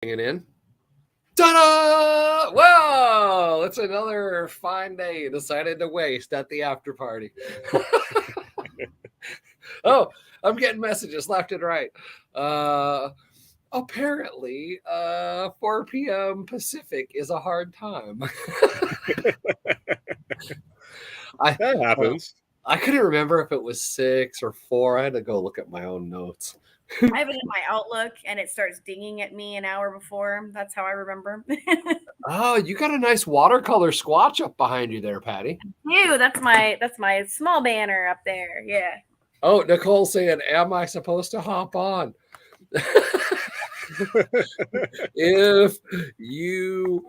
in. Ta-da! Whoa! It's another fine day decided to waste at the after party. Oh, I'm getting messages left and right. Apparently, 4 p.m. Pacific is a hard time. That happens. I couldn't remember if it was 6 or 4. I had to go look at my own notes. I have it in my Outlook, and it starts dinging at me an hour before. That's how I remember. Oh, you got a nice watercolor squatch up behind you there, Patty. Ew, that's my small banner up there. Yeah. Oh, Nicole saying, "Am I supposed to hop on?" If you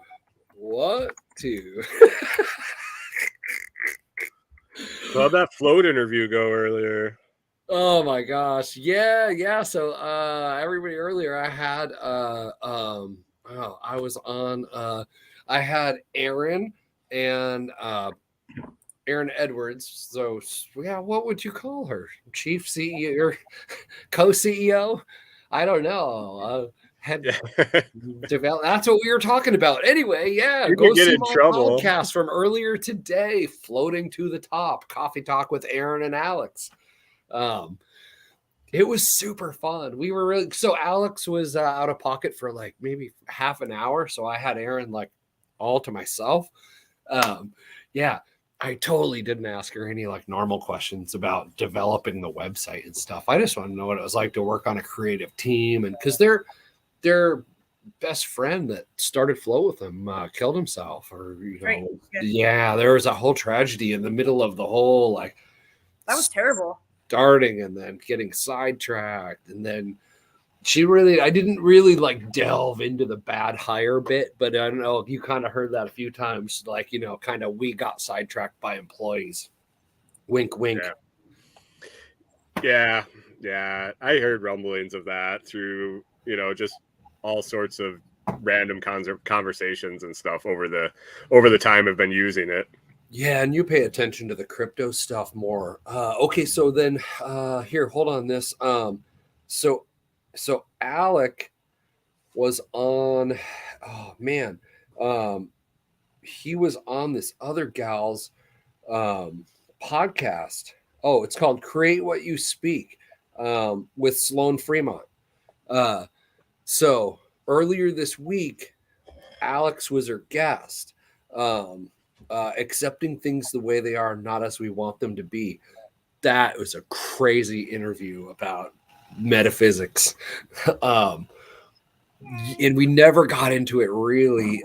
want to. How'd that float interview go earlier? Oh my gosh. Yeah. So everybody earlier I had I was on I had Aaron and Aaron Edwards. So yeah, what would you call her? Chief CEO or co-CEO? I don't know. That's what we were talking about. Anyway, yeah, you go get see in my trouble. podcast from earlier today, Floating to the Top, Coffee Talk with Aaron and Alex. It was super fun. We were really so Alex was out of pocket for like maybe half an hour, so I had Aaron like all to myself. Yeah, I totally didn't ask her any like normal questions about developing the website and stuff. I just want to know what it was like to work on a creative team, and because their best friend that started Flow with them killed himself, or Right. Yeah, there was a whole tragedy in the middle of the whole like That was terrible. starting and then getting sidetracked, and then I didn't really like delve into the bad hire bit, but I don't know if you kind of heard that a few times, like, kind of we got sidetracked by employees. Wink, wink. Yeah. I heard rumblings of that through, just all sorts of random conversations and stuff over the time I've been using it. Yeah, and you pay attention to the crypto stuff more. Okay, so then here, hold on this. So Alec was on, oh man, he was on this other gal's podcast. Oh, it's called Create What You Speak with Sloan Fremont. So earlier this week, Alex was her guest. Accepting things the way they are, not as we want them to be. That was a crazy interview about metaphysics. And we never got into it really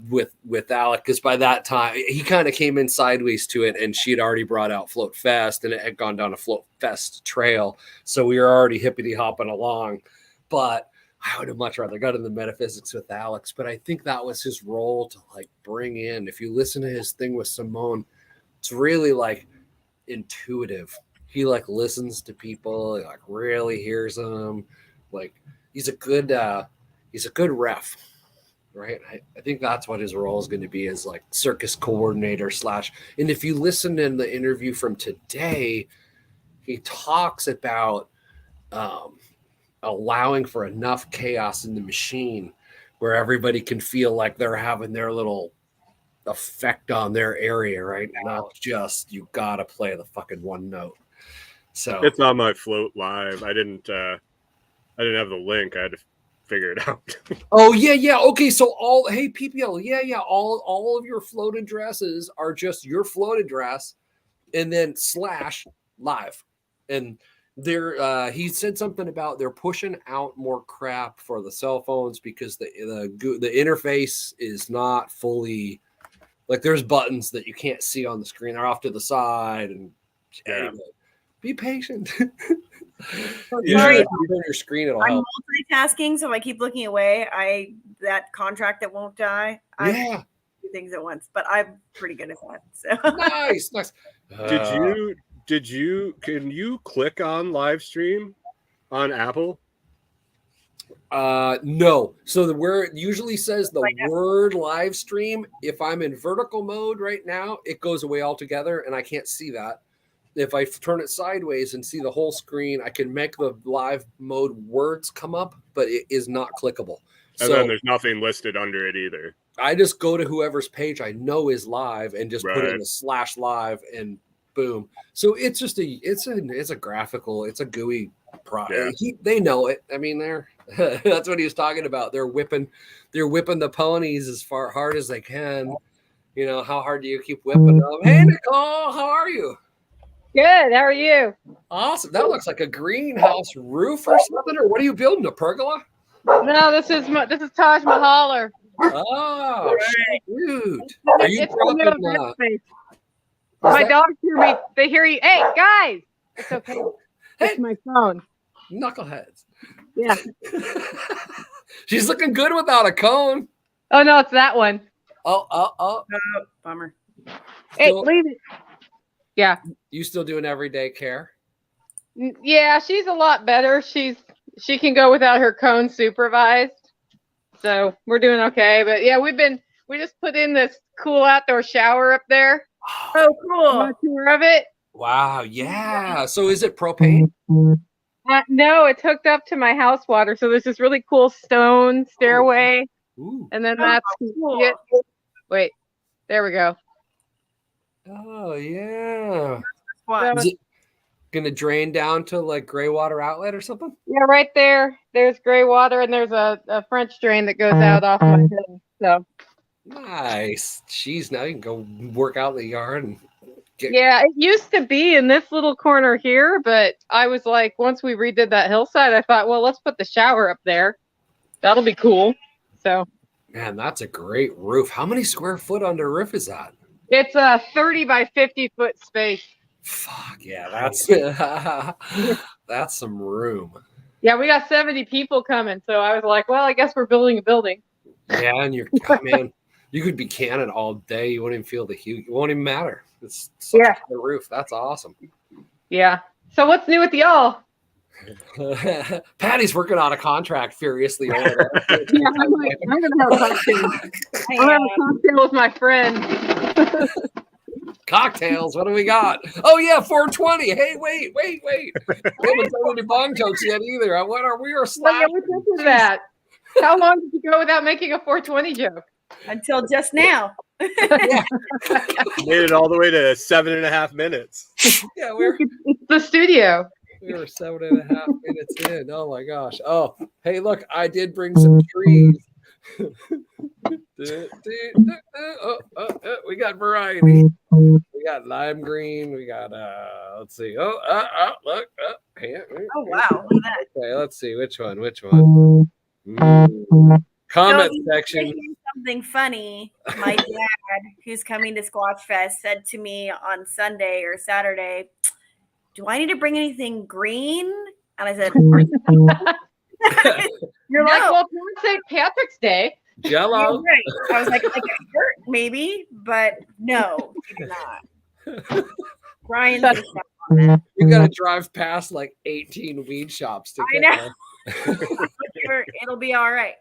with Alec, because by that time he kind of came in sideways to it, and she had already brought out Float Fest, and it had gone down a Float Fest trail. So we were already hippity hopping along. But I would have much rather got into metaphysics with Alex, but I think that was his role to like bring in. If you listen to his thing with Simone, it's really like intuitive. He like listens to people, he like really hears them. Like he's a good ref, right? I think that's what his role is going to be, as like circus coordinator / And if you listen in the interview from today, he talks about allowing for enough chaos in the machine where everybody can feel like they're having their little effect on their area, right? Not just you gotta play the fucking one note. So it's on my Float Live. I didn't have the link. I had to figure it out. Oh yeah. Okay, so hey PPL, yeah. All of your Float addresses are just your Float address, and then /live, and he said something about they're pushing out more crap for the cell phones because the interface is not fully, like, there's buttons that you can't see on the screen, they're off to the side, and anyway, be patient. Sorry, your screen, it'll I'm help. multitasking, so if I keep looking away, that contract that won't die. Yeah, do things at once, but I'm pretty good at that. So nice. Can you click on live stream on Apple? No. So where it usually says the word live stream, if I'm in vertical mode right now, it goes away altogether and I can't see that. If I turn it sideways and see the whole screen, I can make the live mode words come up, but it is not clickable. And then there's nothing listed under it either. I just go to whoever's page I know is live and just put in a /live and boom. So it's just it's a graphical, it's a GUI product. They know it. I mean, that's what he was talking about. They're whipping the ponies as hard as they can. You know, how hard do you keep whipping them? Hey, Nicole, how are you? Good. How are you? Awesome. That looks like a greenhouse roof or something. Or what are you building? A pergola? No, this is Taj Mahal. Oh, shoot. Are you dropping? My dogs hear me. They hear you. Hey, guys. It's okay. It's my phone. Knuckleheads. Yeah. She's looking good without a cone. Oh, no, it's that one. Oh. Bummer. Hey, leave it. Yeah. You still doing everyday care? Yeah, she's a lot better. She can go without her cone supervised. So we're doing okay. But yeah, we just put in this cool outdoor shower up there. Oh, cool. Want a tour of it? Wow. Yeah. So is it propane? No, it's hooked up to my house water. So there's this really cool stone stairway. Ooh. And then that's cool. Wait, there we go. Oh, yeah. What? Is it going to drain down to like gray water outlet or something? Yeah, right there. There's gray water, and there's a French drain that goes out off my head. So nice. Jeez, now you can go work out in the yard and yeah, it used to be in this little corner here, but I was like, once we redid that hillside, I thought, well, let's put the shower up there. That'll be cool. So man, that's a great roof. How many square foot under roof is that? It's a 30 by 50 foot space. Fuck yeah, that's some room. Yeah, we got 70 people coming, so I was like, well, I guess we're building a building. Yeah, and man, you could be canning all day. You won't even feel the heat. It won't even matter. It's such a roof. That's awesome. Yeah. So what's new with y'all? Patty's working on a contract furiously over there. Yeah, I'm gonna have a cocktail. I'm gonna have a cocktail with my friend. Cocktails. What do we got? Oh yeah, 420. Hey, wait. We haven't done any bong jokes yet either. We are slapping. What is that? How long did you go without making a 420 joke? Until just now. Made it all the way to 7.5 minutes. Yeah, it's the studio. We were 7.5 minutes in. Oh my gosh. Oh, hey, look, I did bring some trees. We got variety. We got lime green. We got let's see. Look. Oh wow. Look at that. Okay, let's see which one. Comment section. Something funny. My dad, who's coming to Squatch Fest, said to me on Sunday or Saturday, "Do I need to bring anything green?" And I said, "You're like, well, it's St. Patrick's Day." Jello. Right. I was like a shirt, maybe, but no, you do not. Brian, you got to drive past like 18 weed shops to get there. It'll be all right.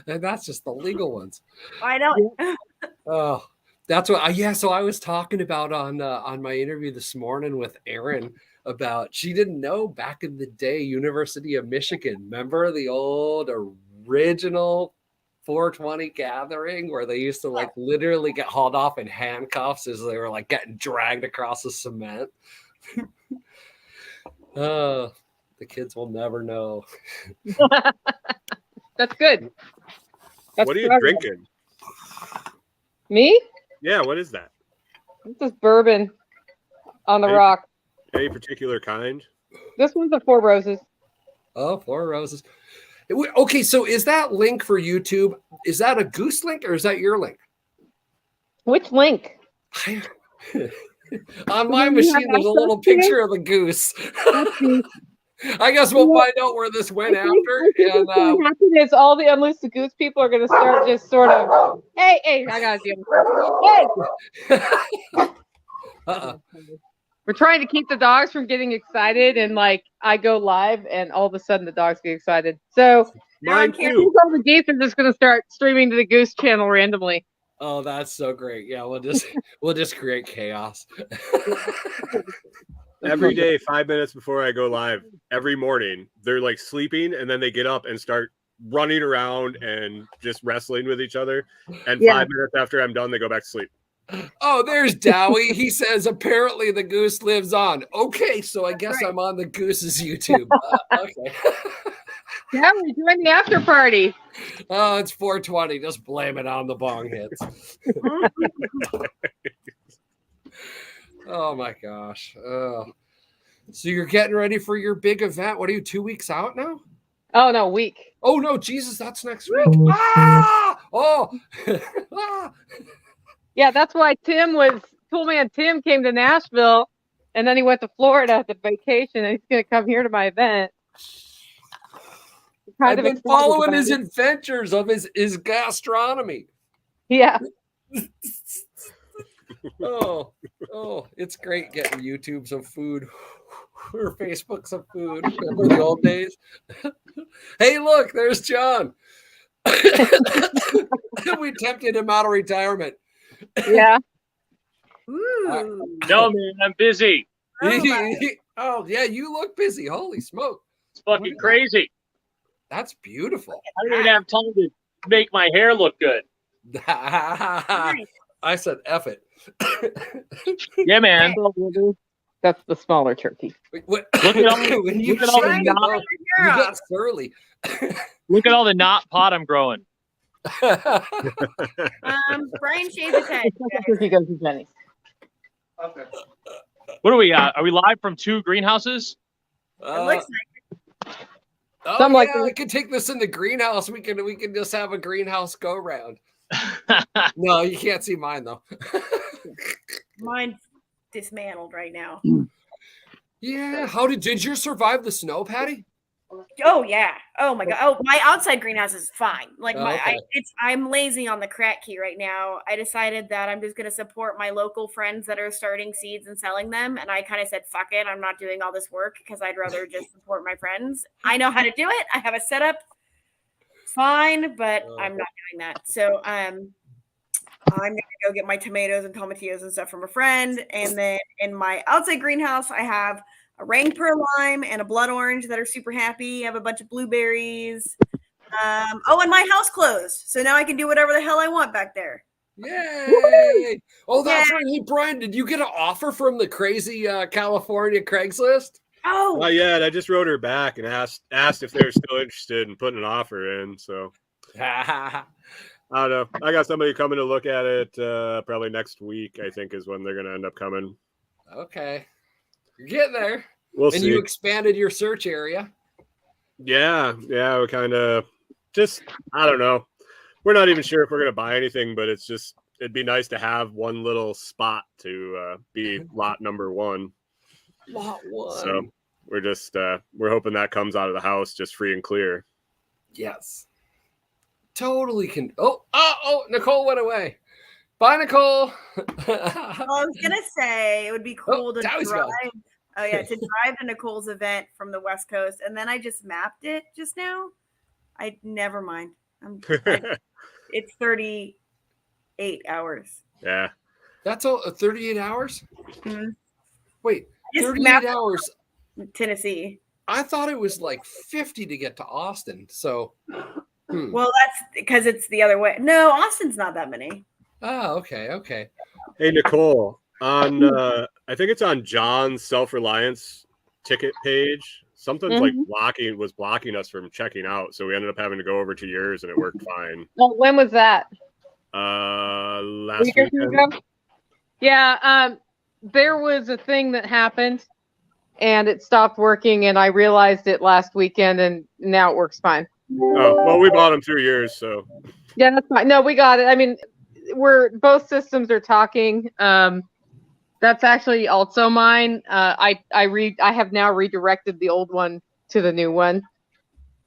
And that's just the legal ones. I know. Oh, that's what. So I was talking about on my interview this morning with Erin about she didn't know back in the day, University of Michigan. Remember the old original 420 gathering where they used to like literally get hauled off in handcuffs as they were like getting dragged across the cement. The kids will never know. That's good. What are you drinking? Me? Yeah, what is that? This is bourbon on the rock. Any particular kind? This one's a Four Roses. Oh, Four Roses. Okay, so is that link for YouTube? Is that a Goose link or is that your link? Which link? On my machine, there's a little picture of the goose. I guess we'll find out where this went after. And what happened is all the UnLoose The Goose people are going to start just sort of, hey, I got to deal with it. We're trying to keep the dogs from getting excited, and like I go live, and all of a sudden the dogs get excited. So mine too. All the geese are just going to start streaming to the Goose channel randomly. Oh, that's so great! Yeah, we'll just create chaos. Every day, 5 minutes before I go live, every morning, they're like sleeping, and then they get up and start running around and just wrestling with each other. And Yeah. 5 minutes after I'm done, they go back to sleep. Oh, there's Dowie. He says apparently the goose lives on. Okay, so I guess right. I'm on the goose's YouTube. Okay. Yeah, we're doing the after party. Oh, it's 420. Just blame it on the bong hits. Oh my gosh. Oh. So you're getting ready for your big event. What are you, 2 weeks out now? Oh no, week. Oh no, Jesus, that's next week. Ah! Oh. Ah! Yeah, that's why ToolMan Tim came to Nashville, and then he went to Florida to vacation, and he's gonna come here to my event. I've been following his adventures of his gastronomy. Yeah. Oh, it's great getting YouTubes of food or Facebooks of food. Remember the old days? Hey, look, there's John. We tempted him out of retirement. Yeah. Ooh. No, man, I'm busy. Oh, yeah, you look busy. Holy smoke. It's fucking crazy. That's beautiful. I don't even have time to make my hair look good. I said F it. Yeah, man. That's the smaller turkey. Look at all- when you look at all the shave, knot- you got surly. Look at all the knot pot I'm growing. Brian shaved his head. Turkey goes to Jenny's. What are we? Are we live from 2 greenhouses? It looks like Oh, Something like yeah, that. we could take this in the greenhouse. We can just have a greenhouse go round. No, you can't see mine though. mine's dismantled right now. Yeah. How did you survive the snow, Patty? Oh yeah. Oh my god. Oh, my outside greenhouse is fine. Like Okay. I'm lazy on the crack key right now. I decided that I'm just gonna support my local friends that are starting seeds and selling them. And I kind of said, fuck it, I'm not doing all this work because I'd rather just support my friends. I know how to do it. I have a setup. Fine, but I'm not doing that. So I'm gonna go get my tomatoes and tomatillos and stuff from a friend. And then in my outside greenhouse, I have a Rang Pearl lime and a blood orange that are super happy. I have a bunch of blueberries. And my house closed. So now I can do whatever the hell I want back there. Yay! Oh, that's right. Hey, Brian, did you get an offer from the crazy California Craigslist? Oh, Not yet. I just wrote her back and asked if they were still interested in putting an offer in. So I don't know. I got somebody coming to look at it probably next week, I think, is when they're going to end up coming. Okay. You're getting there. We'll and see. you expanded your search area. Yeah. We kind of just, I don't know. We're not even sure if we're going to buy anything, but it'd be nice to have one little spot to be lot number 1. Lot 1. So we're just, we're hoping that comes out of the house just free and clear. Yes. Totally can. Oh, Nicole went away. Bye, Nicole. I was gonna say it would be cool to Dowie's drive. gone. Oh yeah, to drive to Nicole's event from the West Coast, and then I just mapped it just now. I never mind. It's 38 hours. Yeah. That's all 38 hours? Mm-hmm. Wait, Just 38 mapped hours. Tennessee. I thought it was like 50 to get to Austin. So, Well, that's because it's the other way. No, Austin's not that many. Oh, okay. Hey, Nicole, on I think it's on John's self-reliance ticket page. Something's like was blocking us from checking out. So we ended up having to go over to yours and it worked fine. Well, when was that? Last Week or two weekend. ago? Yeah, there was a thing that happened and it stopped working and I realized it last weekend and now it works fine. Oh, well, we bought them through yours, so. Yeah, that's fine. No, we got it. I mean, both systems are talking. That's actually also mine. I have now redirected the old one to the new one.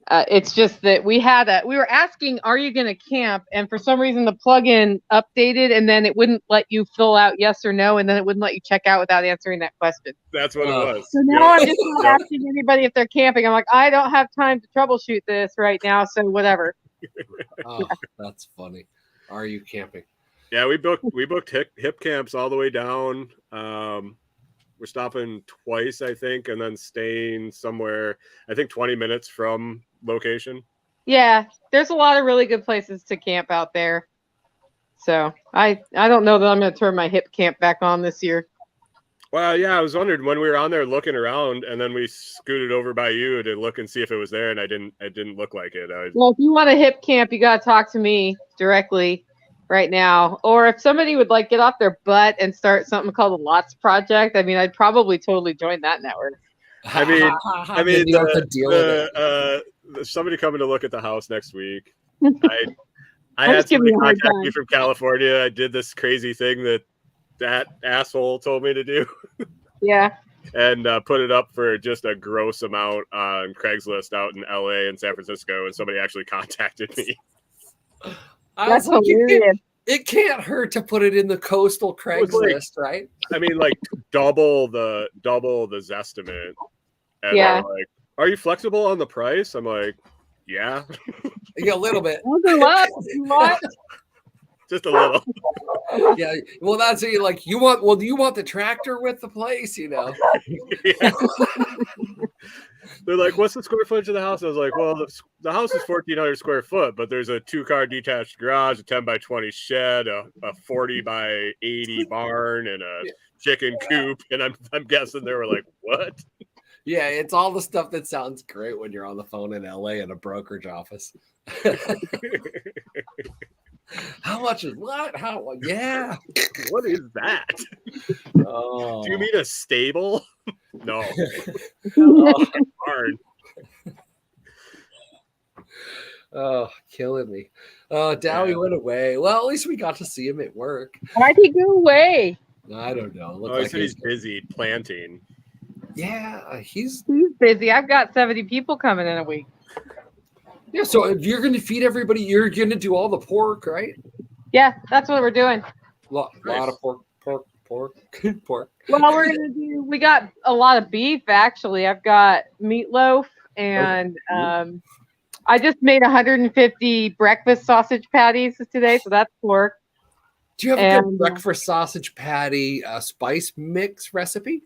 It's just that we were asking, are you going to camp? And for some reason the plugin updated and then it wouldn't let you fill out yes or no. And then it wouldn't let you check out without answering that question. That's what it was. So now I'm just not asking anybody if they're camping. I'm like, I don't have time to troubleshoot this right now. So whatever. Oh, that's funny. Are you camping? Yeah, we booked hip camps all the way down. We're stopping twice, I think, and then staying somewhere, I think 20 minutes from location. Yeah, there's a lot of really good places to camp out there. So I don't know that I'm going to turn my hip camp back on this year. Well, yeah, I was wondering when we were on there looking around, and then we scooted over by you to look and see if it was there, and it didn't look like it. Well, if you want a hip camp, you got to talk to me directly right now. Or if somebody would like get off their butt and start something called the Lots Project, I mean, I'd probably totally join that network. I mean, you don't have to deal with it. Somebody coming to look at the house next week. I I'm had just giving somebody you a hard contact time. me from California. I did this crazy thing that asshole told me to do. Yeah. And put it up for just a gross amount on Craigslist out in LA and San Francisco, and somebody actually contacted me. That's hilarious. It can't hurt to put it in the coastal Craigslist, right? I mean, like double the Zestimate. And Yeah. they're like, are you flexible on the price? I'm like, yeah. Yeah, a little bit. What? Just a little. Yeah. Well, that's it. Like, do you want the tractor with the place, you know? Yeah. They're like, what's the square footage of the house? I was like, well, the house is 1,400 square foot, but there's a 2-car detached garage, a 10 by 20 shed, a 40 by 80 barn, and a chicken coop. And I'm guessing they were like, what? Yeah, it's all the stuff that sounds great when you're on the phone in LA in a brokerage office. How much is what? How? Yeah. What is that? Oh. Do you mean a stable? No. Barn. Oh, killing me. Oh, Dowie went away. Well, at least we got to see him at work. Why'd he go away? I don't know. Oh, he said he's busy planting. Yeah, he's busy. I've got 70 people coming in a week. Yeah, so if you're going to feed everybody, you're going to do all the pork, right? Yeah, that's what we're doing. Lot of pork. Well, we got a lot of beef, actually. I've got meatloaf, and I just made 150 breakfast sausage patties today, so that's pork. Do you have a good breakfast sausage patty spice mix recipe?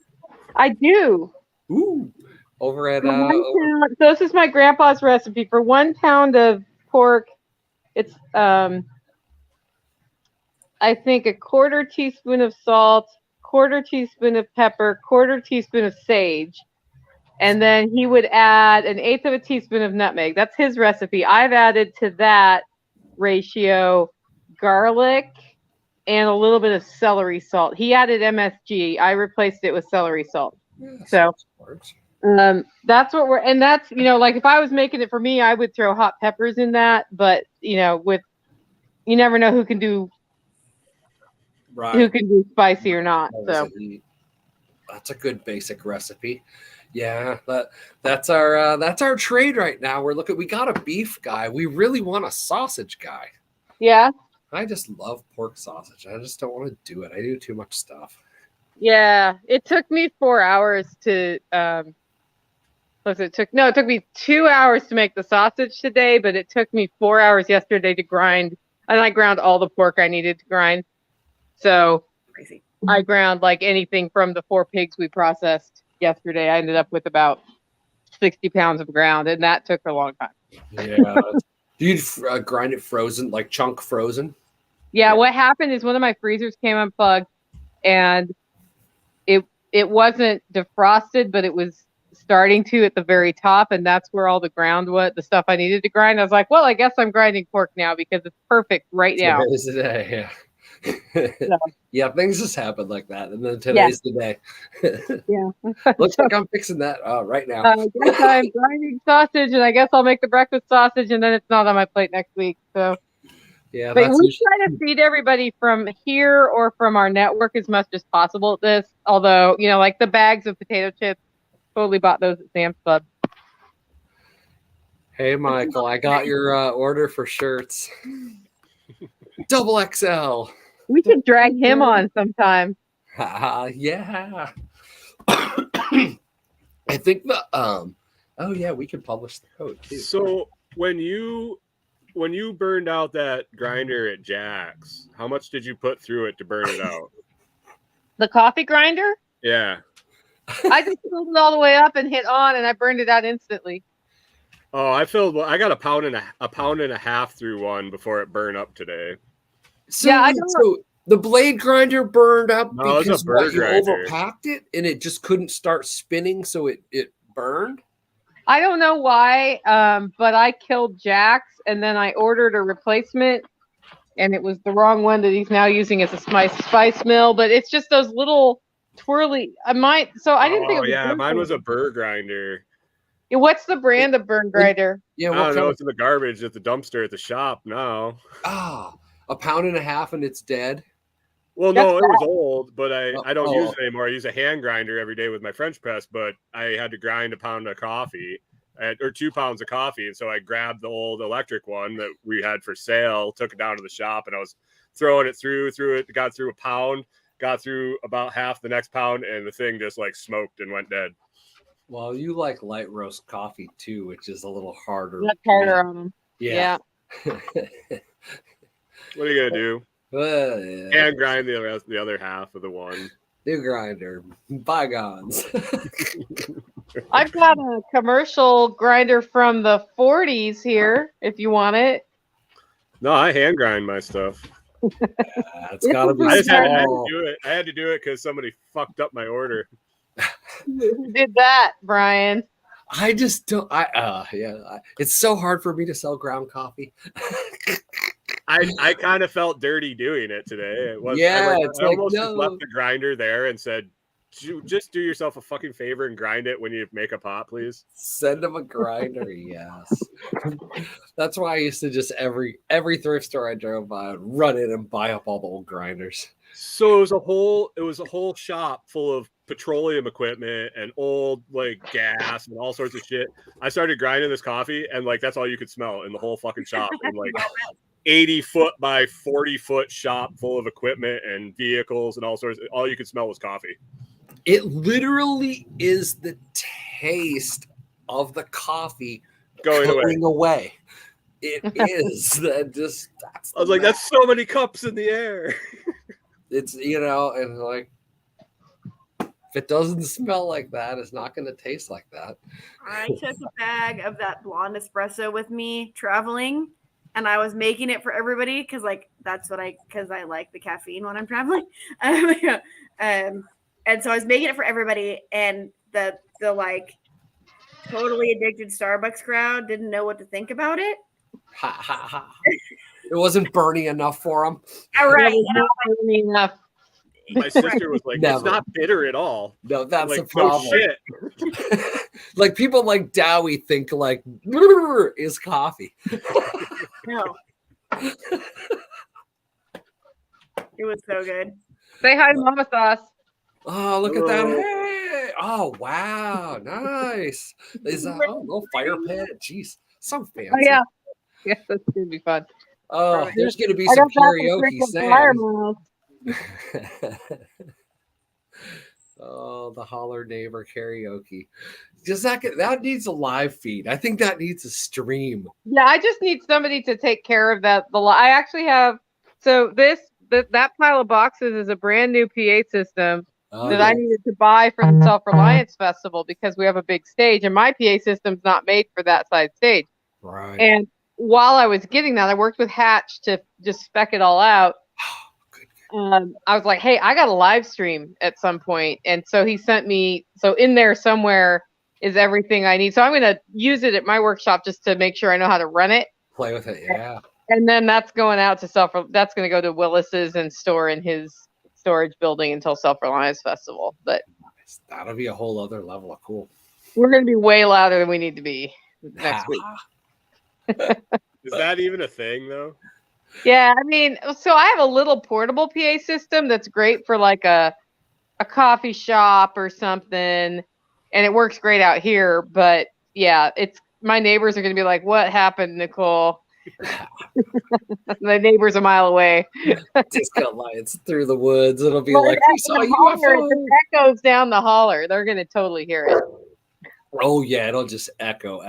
I do. Ooh. Over at so this is my grandpa's recipe. For 1 pound of pork, it's I think a 1/4 teaspoon of salt, 1/4 teaspoon of pepper, 1/4 teaspoon of sage, and then he would add 1/8 of a teaspoon of nutmeg. That's his recipe. I've added to that ratio garlic and a little bit of celery salt. He added MSG. I replaced it with celery salt. So that's what that's, like if I was making it for me, I would throw hot peppers in that, but you never know who can do spicy or not. So that's a good basic recipe. Yeah, that's our trade right now. We got a beef guy. We really want a sausage guy. Yeah. I just love pork sausage. I just don't want to do it. I do too much stuff. Yeah, it took me 4 hours to it took me 2 hours to make the sausage today, but it took me 4 hours yesterday to grind, and I ground all the pork I needed to grind. So crazy. I ground like anything from the 4 pigs we processed yesterday. I ended up with about 60 pounds of ground, and that took a long time. Yeah. Do you grind it frozen, like chunk frozen? Yeah, what happened is one of my freezers came unplugged, and it wasn't defrosted, but it was starting to at the very top, and that's where all the the stuff I needed to grind. I was like, well, I guess I'm grinding pork now because it's perfect right now. Today's the day, yeah. Yeah, things just happen like that, and then today's the day. Yeah. Looks like I'm fixing that right now. I guess I'm grinding sausage, and I guess I'll make the breakfast sausage, and then it's not on my plate next week. So. Yeah, but we try to feed everybody from here or from our network as much as possible at this. Although, like the bags of potato chips, totally bought those at Sam's Club. Hey, Michael, I got your order for shirts. Double XL. We could drag him on sometime. Yeah. I think we can publish the code too. So when you burned out that grinder at Jack's, how much did you put through it to burn it out? The coffee grinder? Yeah. I just pulled it all the way up and hit on, and I burned it out instantly. Oh, I got a pound and a half through one before it burned up today. So, Yeah, I don't- so the blade grinder burned up No, it's a because burr what, you grinder. overpacked it and it just couldn't start spinning, so it burned. I don't know why, but I killed Jax and then I ordered a replacement, and it was the wrong one that he's now using as a spice mill. But it's just those little twirly. So I didn't think. Oh yeah, mine was a burr grinder. What's the brand of burn grinder? Yeah, I don't know. It's in the garbage at the dumpster at the shop now. A pound and a half and it's dead. Well, That's no, it was old, but I don't use it okay. anymore. I use a hand grinder every day with my French press, but I had to grind a pound of coffee or 2 pounds of coffee. And so I grabbed the old electric one that we had for sale, took it down to the shop, and I was throwing it through it, got through a pound, got through about half the next pound, and the thing just like smoked and went dead. Well, you like light roast coffee too, which is a little harder. That's harder on them. Yeah. What are you gonna do? Hand grind the other half of the one. New grinder, bygones. I've got a commercial grinder from the 40s here, if you want it. No, I hand grind my stuff. It's gotta be I had to small. do it. I had to do it because somebody fucked up my order. Who did that, Brian? I just don't. It's so hard for me to sell ground coffee. I kind of felt dirty doing it today. It was, Yeah, I it's like, almost no. left the grinder there and said, just do yourself a fucking favor and grind it when you make a pot, please. Send them a grinder, yes. That's why I used to just every thrift store I drove by, I'd run in and buy up all the old grinders. So it was a whole shop full of petroleum equipment and old like gas and all sorts of shit. I started grinding this coffee and like that's all you could smell in the whole fucking shop. And like 80-foot by 40-foot shop full of equipment and vehicles and all sorts. All you could smell was coffee. It literally is the taste of the coffee Going away. It is that just. I was like, that's so many cups in the air. It's and like if it doesn't smell like that, it's not going to taste like that. I took a bag of that blonde espresso with me traveling, and I was making it for everybody because I like the caffeine when I'm traveling. And so I was making it for everybody, and the like totally addicted Starbucks crowd didn't know what to think about it. Ha ha ha. It wasn't burning enough for them. All right. Not burning enough. My sister was like, Never. it's not bitter at all. No, that's like, the problem. No shit. Like people like Dowie think like is coffee. No. It was so good. Say hi to Mama Sauce. Oh, look at that. Hey. Oh, wow. Nice. Is that fire pit? Jeez. So fancy. Oh, yeah. Yeah, that's going to be fun. Oh, there's going to be I some got that karaoke from Fire sound. Oh, the holler neighbor karaoke. That needs a live feed. I think that needs a stream. Yeah, I just need somebody to take care of that. I actually have, so that pile of boxes is a brand new PA system that I needed to buy for the Self-Reliance Festival because we have a big stage and my PA system's not made for that size stage. Right. And while I was getting that, I worked with Hatch to just spec it all out. I was like, hey, I got a live stream at some point. And so he sent me, so in there somewhere is everything I need. So I'm going to use it at my workshop just to make sure I know how to run it. Play with it, yeah. And then that's going out to that's going to go to Willis's and store in his storage building until Self-Reliance Festival. But that'll be a whole other level of cool. We're going to be way louder than we need to be next week. Is that even a thing though? Yeah, I mean, so I have a little portable PA system that's great for like a coffee shop or something, and it works great out here. But yeah, my neighbors are going to be like, "What happened, Nicole?" The neighbor's a mile away. Disco lights through the woods. It'll be Well, like we saw UFO. It echoes down the holler. They're going to totally hear it. Oh yeah, it'll just echo.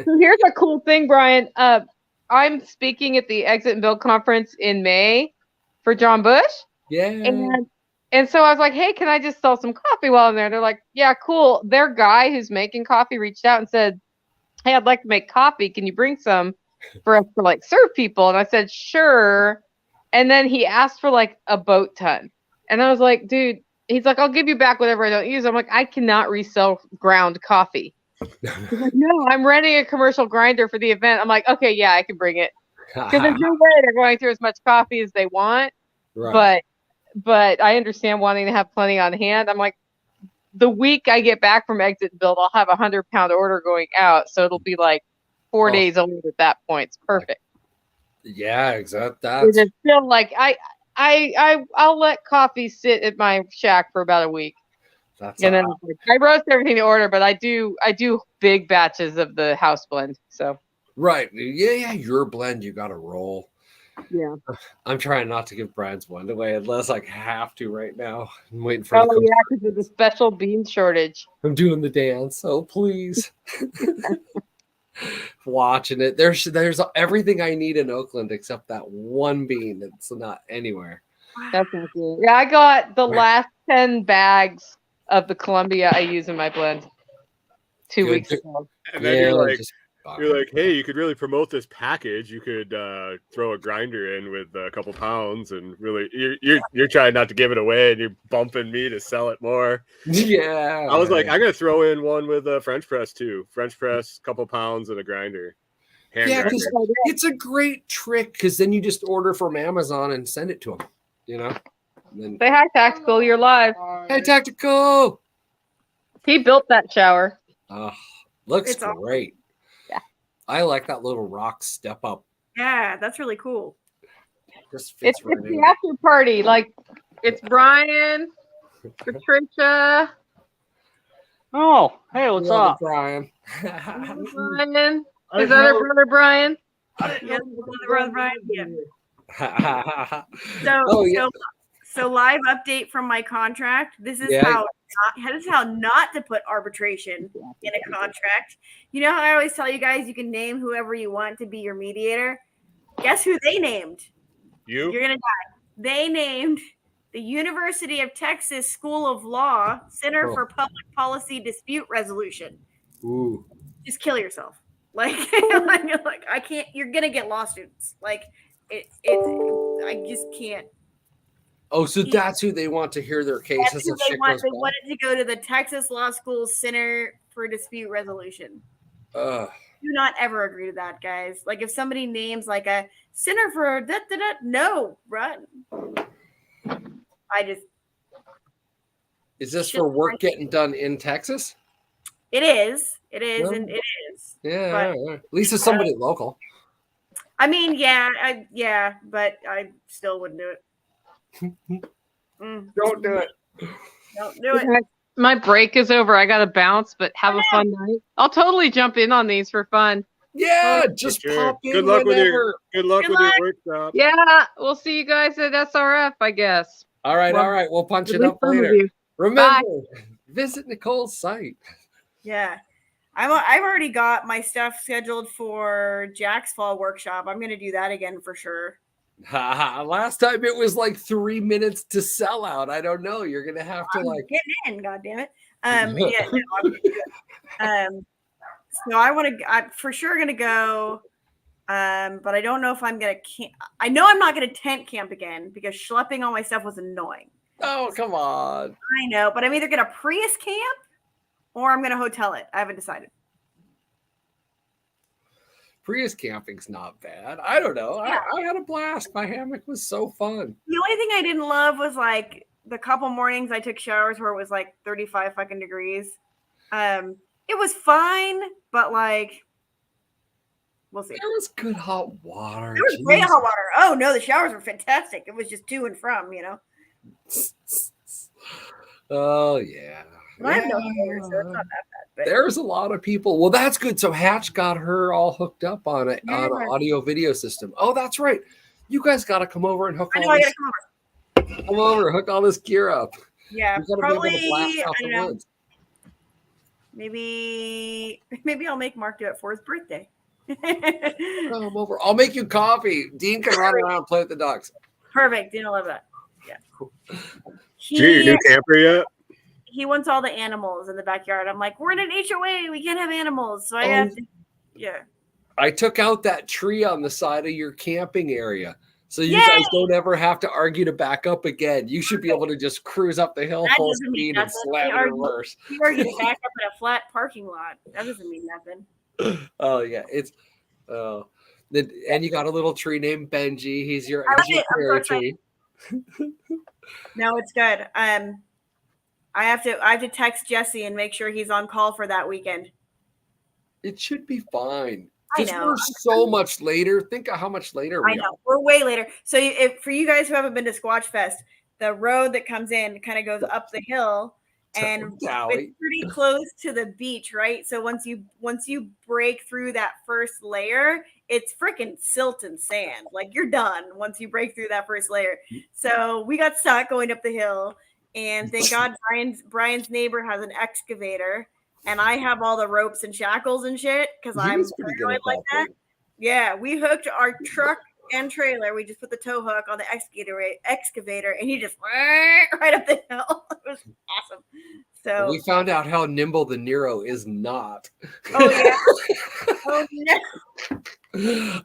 So here's a cool thing, Brian. I'm speaking at the Exit and Build conference in May for John Bush. Yeah. And so I was like, hey, can I just sell some coffee while I'm there? They're like, yeah, cool. Their guy who's making coffee reached out and said, hey, I'd like to make coffee. Can you bring some for us to like serve people? And I said, sure. And then he asked for like a boat ton. And I was like, dude, he's like, I'll give you back whatever I don't use. I'm like, I cannot resell ground coffee. He's like, no, I'm renting a commercial grinder for the event. I'm like, okay, yeah, I can bring it. Because there's no way they're going through as much coffee as they want. Right. But I understand wanting to have plenty on hand. I'm like, the week I get back from exit build, I'll have 100-pound order going out. So it'll be like 4 days old at that point. It's perfect. Yeah, exactly. That's it's still like I'll let coffee sit at my shack for about a week. And then I roast everything to order, but I do big batches of the house blend. So right. Yeah, your blend you gotta roll. Yeah. I'm trying not to give Brian's blend away unless I have to right now. I'm waiting for because of the special bean shortage. I'm doing the dance, so please. Watching it. There's everything I need in Oakland except that one bean that's not anywhere. That's not good. Yeah, I got the last 10 bags of the Columbia I use in my blend 2 weeks ago. And then you're like, hey, you could really promote this package. You could throw a grinder in with a couple pounds, and really, you're trying not to give it away, and you're bumping me to sell it more. Yeah, I was like, I'm gonna throw in one with a French press too. French press, couple pounds, and a grinder. Grinder. It's a great trick because then you just order from Amazon and send it to them. You know. And then, say hi, Tactical. You're live. Hey, Tactical. He built that shower. Looks great. I like that little rock step up. Yeah, that's really cool. Just fits it's the after party. Like, it's Brian, Patricia. Oh, hey, what's up? Brian. Brian. His other brother, Brian. Yeah, brother Brian. Yeah. So live update from my contract. This is how not to put arbitration in a contract. You know how I always tell you guys you can name whoever you want to be your mediator? Guess who they named? You? You're going to die. They named the University of Texas School of Law Center for Public Policy Dispute Resolution. Ooh. Just kill yourself. Like I can't, you're going to get lawsuits. Like I just can't. Oh, so that's who they want to hear their cases. They wanted to go to the Texas Law School Center for Dispute Resolution. Do not ever agree to that, guys. Like if somebody names like a center for no, run. Is this for work getting done in Texas? It is. Yeah. And it is. Yeah, at least it's somebody local. I mean, yeah, but I still wouldn't do it. Don't do it. Don't do it. My break is over. I got to bounce, but have a fun night. I'll totally jump in on these for fun. Yeah, just pop in. Good luck with your workshop. Yeah, we'll see you guys at SRF, I guess. All right. We'll punch it up later. Remember, visit Nicole's site. Yeah. I've already got my stuff scheduled for Jack's fall workshop. I'm going to do that again for sure. Last time it was like 3 minutes to sell out. I don't know. You're gonna have to get in. God damn it. So I'm for sure gonna go. But I don't know if I'm gonna camp. I know I'm not gonna tent camp again because schlepping all my stuff was annoying. Oh, come on. I know, but I'm either gonna Prius camp or I'm gonna hotel it. I haven't decided. Prius camping's not bad. I don't know. Yeah. I had a blast. My hammock was so fun. The only thing I didn't love was like the couple mornings I took showers where it was like 35 fucking degrees. It was fine, but like we'll see. There was good hot water. There was great hot water. Oh no, the showers were fantastic. It was just to and from, you know. Oh yeah. Well, I have no hair, so it's not that bad. But there's a lot of people. Well, that's good. So Hatch got her all hooked up on an audio video system. Oh, that's right. You guys got to come over and hook come over, hook all this gear up. Yeah, probably. I don't know. Maybe I'll make Mark do it for his birthday. Come over. I'll make you coffee. Dean can run around and play with the dogs. Perfect. Dean will love that. Yeah. Cool. Your new camper yet? He wants all the animals in the backyard. I'm like, we're in an HOA. We can't have animals. So I have to Yeah. I took out that tree on the side of your camping area. So you Yay! guys don't ever have to argue to back up again. You should be able to just cruise up the hill That full doesn't mean speed and nothing. slam in reverse. We are getting back up in a flat parking lot. That doesn't mean nothing. Oh yeah, it's and you got a little tree named Benji. He's your cherry tree. No, it's good. I have to text Jesse and make sure he's on call for that weekend. It should be fine. I know. We're so much later. Think of how much later we are. We're way later. So for you guys who haven't been to Squatch Fest, the road that comes in kind of goes up the hill, and Dowie. it's pretty close to the beach, right? So once you break through that first layer, it's freaking silt and sand. Like you're done once you break through that first layer. So we got stuck going up the hill, and thank God Brian's neighbor has an excavator. And I have all the ropes and shackles and shit because I'm paranoid like that. Yeah, we hooked our truck and trailer. We just put the tow hook on the excavator, and he just right up the hill. It was awesome. So we found out how nimble the Nero is not. Oh yeah. Oh no.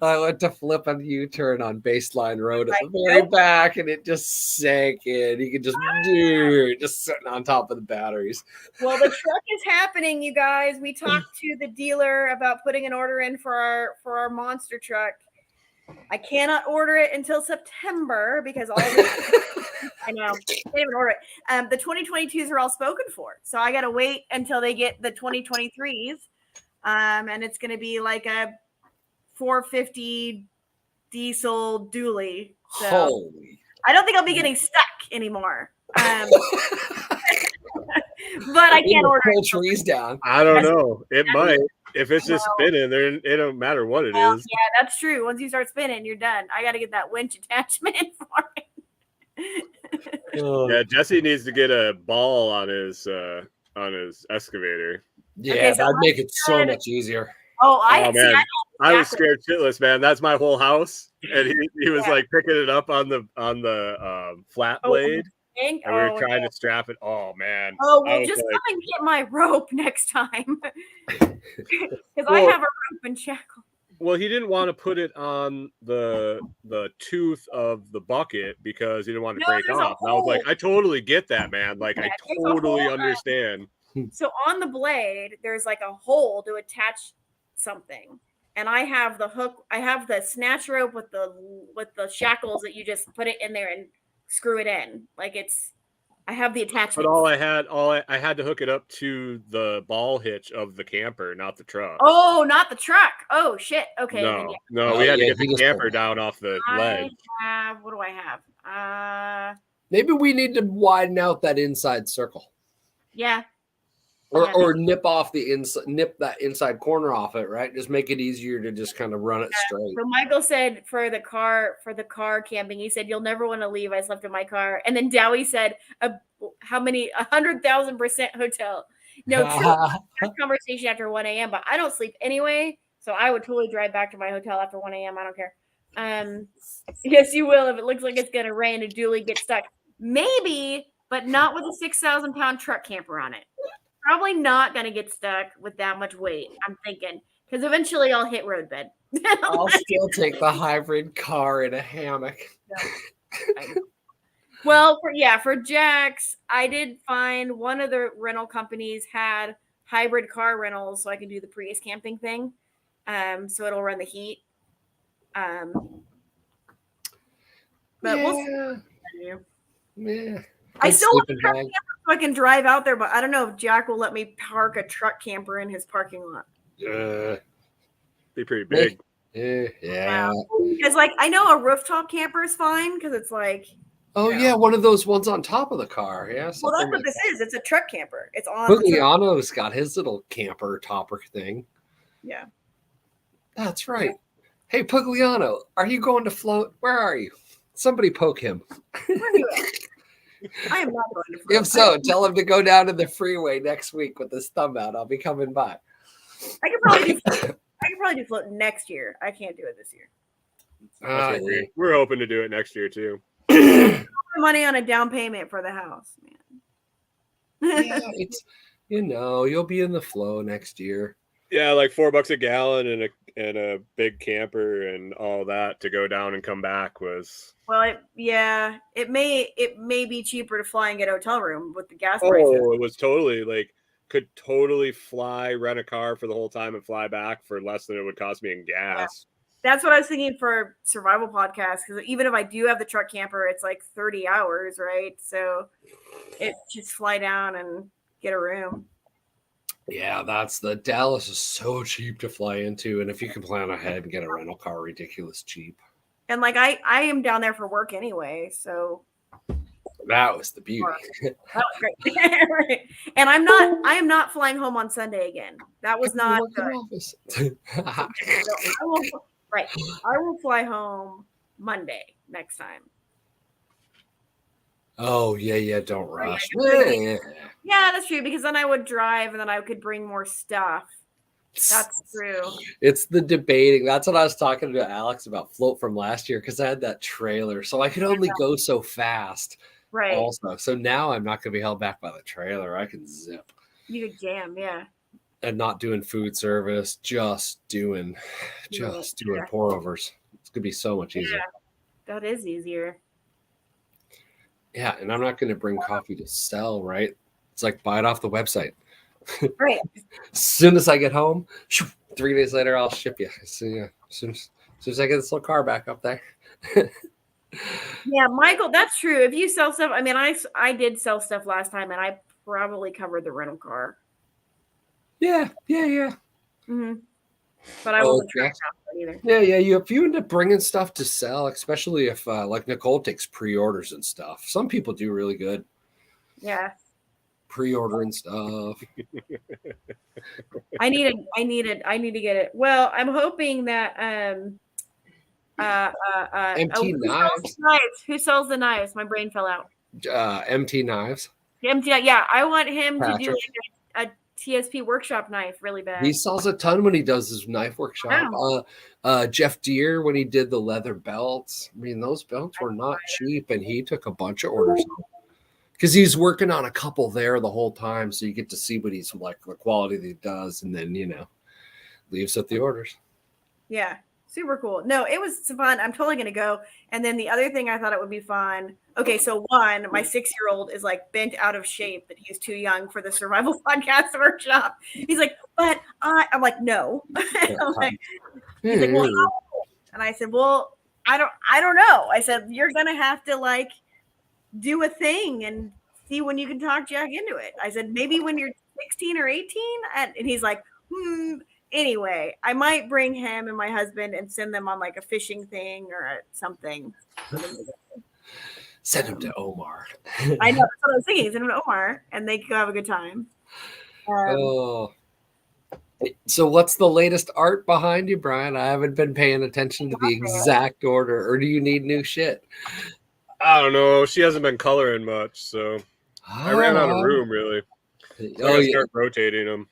I went to flip a U-turn on Baseline Road at the very back, and it just sank in. You could just sitting on top of the batteries. Well, the truck is happening, you guys. We talked to the dealer about putting an order in for our monster truck. I cannot order it until September because all of it, I know, can't even order it. The 2022s are all spoken for, so I got to wait until they get the 2023s, and it's going to be like a 450 diesel dually. So Holy! I don't think I'll be getting stuck anymore. But I can't order pull trees down. I don't know. It might. If it's just spinning, then it don't matter what it is. Yeah, that's true. Once you start spinning, you're done. I got to get that winch attachment for it. Yeah, Jesse needs to get a ball on his excavator. Yeah, Okay, so that'd make it so much easier. Oh, man. I was scared shitless, man. That's my whole house, and he was like picking it up on the flat blade. And we were trying to strap it. Oh man! Oh well, just come and get my rope next time, because I have a rope and shackle. Well, he didn't want to put it on the tooth of the bucket because he didn't want to break off. And I was like, I totally get that, man. Like, I totally understand. So on the blade, there's like a hole to attach something, and I have the hook. I have the snatch rope with the shackles that you just put it in there and screw it in. Like I have the attachment. But I had to hook it up to the ball hitch of the camper, not the truck. Oh, not the truck. Oh shit. Okay. No, we had to get the camper down off the ledge. What do I have? Maybe we need to widen out that inside circle. Yeah. Or nip that inside corner off it, right? Just make it easier to just kind of run it straight. So Michael said for the car camping, he said, you'll never want to leave. I slept in my car. And then Dowie said, how many? 100,000% hotel. No, true. Conversation after 1 a.m., but I don't sleep anyway. So I would totally drive back to my hotel after 1 a.m. I don't care. Yes, you will. If it looks like it's going to rain and Dooley gets stuck. Maybe, but not with a 6,000-pound truck camper on it. Probably not going to get stuck with that much weight, I'm thinking, because eventually I'll hit roadbed. I'll still take the hybrid car in a hammock. Well, for Jack's, I did find one of the rental companies had hybrid car rentals, so I can do the Prius camping thing. So it'll run the heat. But we'll see. Yeah. I still want a truck camper so I can drive out there, but I don't know if Jack will let me park a truck camper in his parking lot. Be pretty big. Yeah. Because I know a rooftop camper is fine because it's like. Oh yeah, one of those ones on top of the car. Yeah. Well, that's what this is. It's a truck camper. It's on. Pugliano's got his little camper topper thing. Yeah. That's right. Hey, Pugliano, are you going to float? Where are you? Somebody poke him. Where are you at? I am not going to float. If so, tell him to go down to the freeway next week with his thumb out. I'll be coming by. I could probably do float next year. I can't do it this year. We're open to do it next year too. Money on a down payment for the house, man. Yeah, it's you'll be in the flow next year. Yeah, like $4 a gallon and a big camper and all that to go down and come back was. Well, it may be cheaper to fly and get a hotel room with the gas prices. Oh, it was totally like could totally fly, rent a car for the whole time and fly back for less than it would cost me in gas. Yeah. That's what I was thinking for survival podcast, because even if I do have the truck camper, it's like 30 hours, right? So it just fly down and get a room. Yeah, that's the Dallas is so cheap to fly into, and if you can plan ahead and get a rental car, ridiculous cheap. And like I am down there for work anyway, so that was the beauty. That was great. And I am not flying home on Sunday again. That was not good. I will fly home Monday next time. Oh yeah, don't rush. Yeah, that's true, because then I would drive and then I could bring more stuff. That's true. It's the debating. That's what I was talking to Alex about float from last year, because I had that trailer, so I could only go so fast. Right. Also, so now I'm not going to be held back by the trailer. I can zip. You could jam, yeah. And not doing food service, just doing pour overs. It's going to be so much easier. Yeah, that is easier. Yeah, and I'm not going to bring coffee to sell, right? It's like buy it off the website. Right. As soon as I get home, 3 days later, I'll ship you. So, as soon as I get this little car back up there. Yeah, Michael, that's true. If you sell stuff, I mean, I did sell stuff last time, and I probably covered the rental car. Yeah. Mm-hmm. But I wasn't sure either. Yeah. If you end up bringing stuff to sell, especially if like Nicole takes pre-orders and stuff, some people do really good. Yeah. Pre-ordering stuff. I need to get it. Well, I'm hoping that MT knives. Who sells the knives? My brain fell out. MT knives. Yeah, I want him Patricia. to do like a TSP workshop knife really bad. He sells a ton when he does his knife workshop. Wow. Jeff Deere, when he did the leather belts, I mean, those belts were not cheap, and he took a bunch of orders because he's working on a couple there the whole time, so you get to see what he's like, the quality that he does, and then leaves up the orders. Yeah, super cool. No, it was fun. I'm totally gonna go. And then the other thing I thought it would be fun. Okay, so one, my 6-year-old is like bent out of shape that he's too young for the survival podcast workshop. He's like, but I'm like, no. He's like, well, no. And I said, well, I don't know. I said, you're gonna have to like do a thing and see when you can talk Jack into it. I said, maybe when you're 16 or 18. And he's like, Anyway, I might bring him and my husband and send them on like a fishing thing or something. Send him to Omar. I know, that's what I was thinking. Send him to Omar and they could have a good time. So what's the latest art behind you, Brian? I haven't been paying attention to the exact order, or do you need new shit? I don't know. She hasn't been coloring much, so I ran out of room, really. So start rotating them.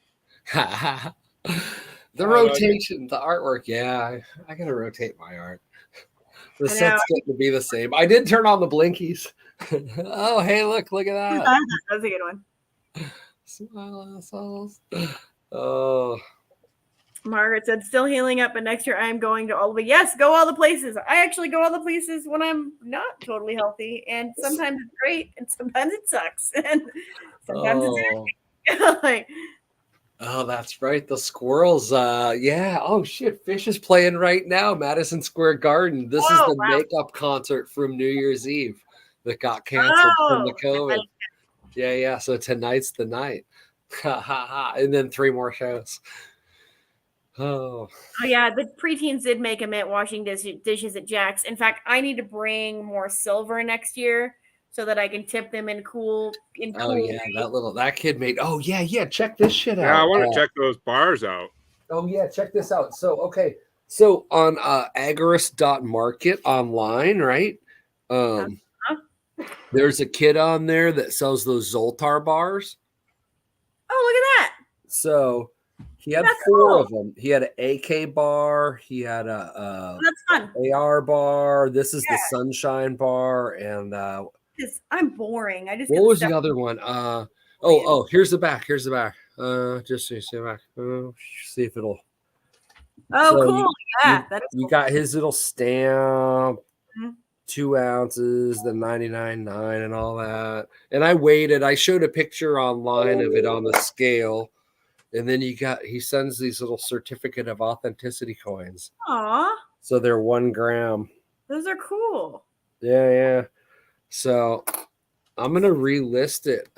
The rotation, the artwork. Yeah, I gotta rotate my art. The set's getting to be the same. I did turn on the blinkies. Oh, hey, look at that. That's a good one. Smile. Oh. Margaret said, still healing up, but next year I'm going to all the yes, go all the places. I actually go all the places when I'm not totally healthy, and sometimes it's great, and sometimes it sucks, and sometimes it's like. Oh, that's right. The squirrels. Yeah. Oh shit. Fish is playing right now. Madison Square Garden. This is the makeup concert from New Year's Eve that got canceled from the COVID. Yeah. So tonight's the night. And then 3 more shows. Oh yeah. The preteens did make a mint washing dishes at Jack's. In fact, I need to bring more silver next year, so that I can tip them in cool. Oh yeah, that kid made. Oh yeah. Check this shit out. Yeah, I want to check those bars out. Oh yeah, check this out. So on agorist.market online, right? There's a kid on there that sells those Zoltar bars. Oh, look at that! So he had 4 of them. He had an AK bar. He had a that's fun. AR bar. This is the Sunshine bar, and I'm boring. I just what was the other one? Here's the back. Just see if I see if it'll. Oh, So cool. Yeah, that is you cool. got his little stamp, Mhm. 2 ounces, the 99.9 and all that. And I waited. I showed a picture online of it on the scale. And then he sends these little certificate of authenticity coins. Aw, So they're 1 gram. those are cool. Yeah. So I'm gonna relist it.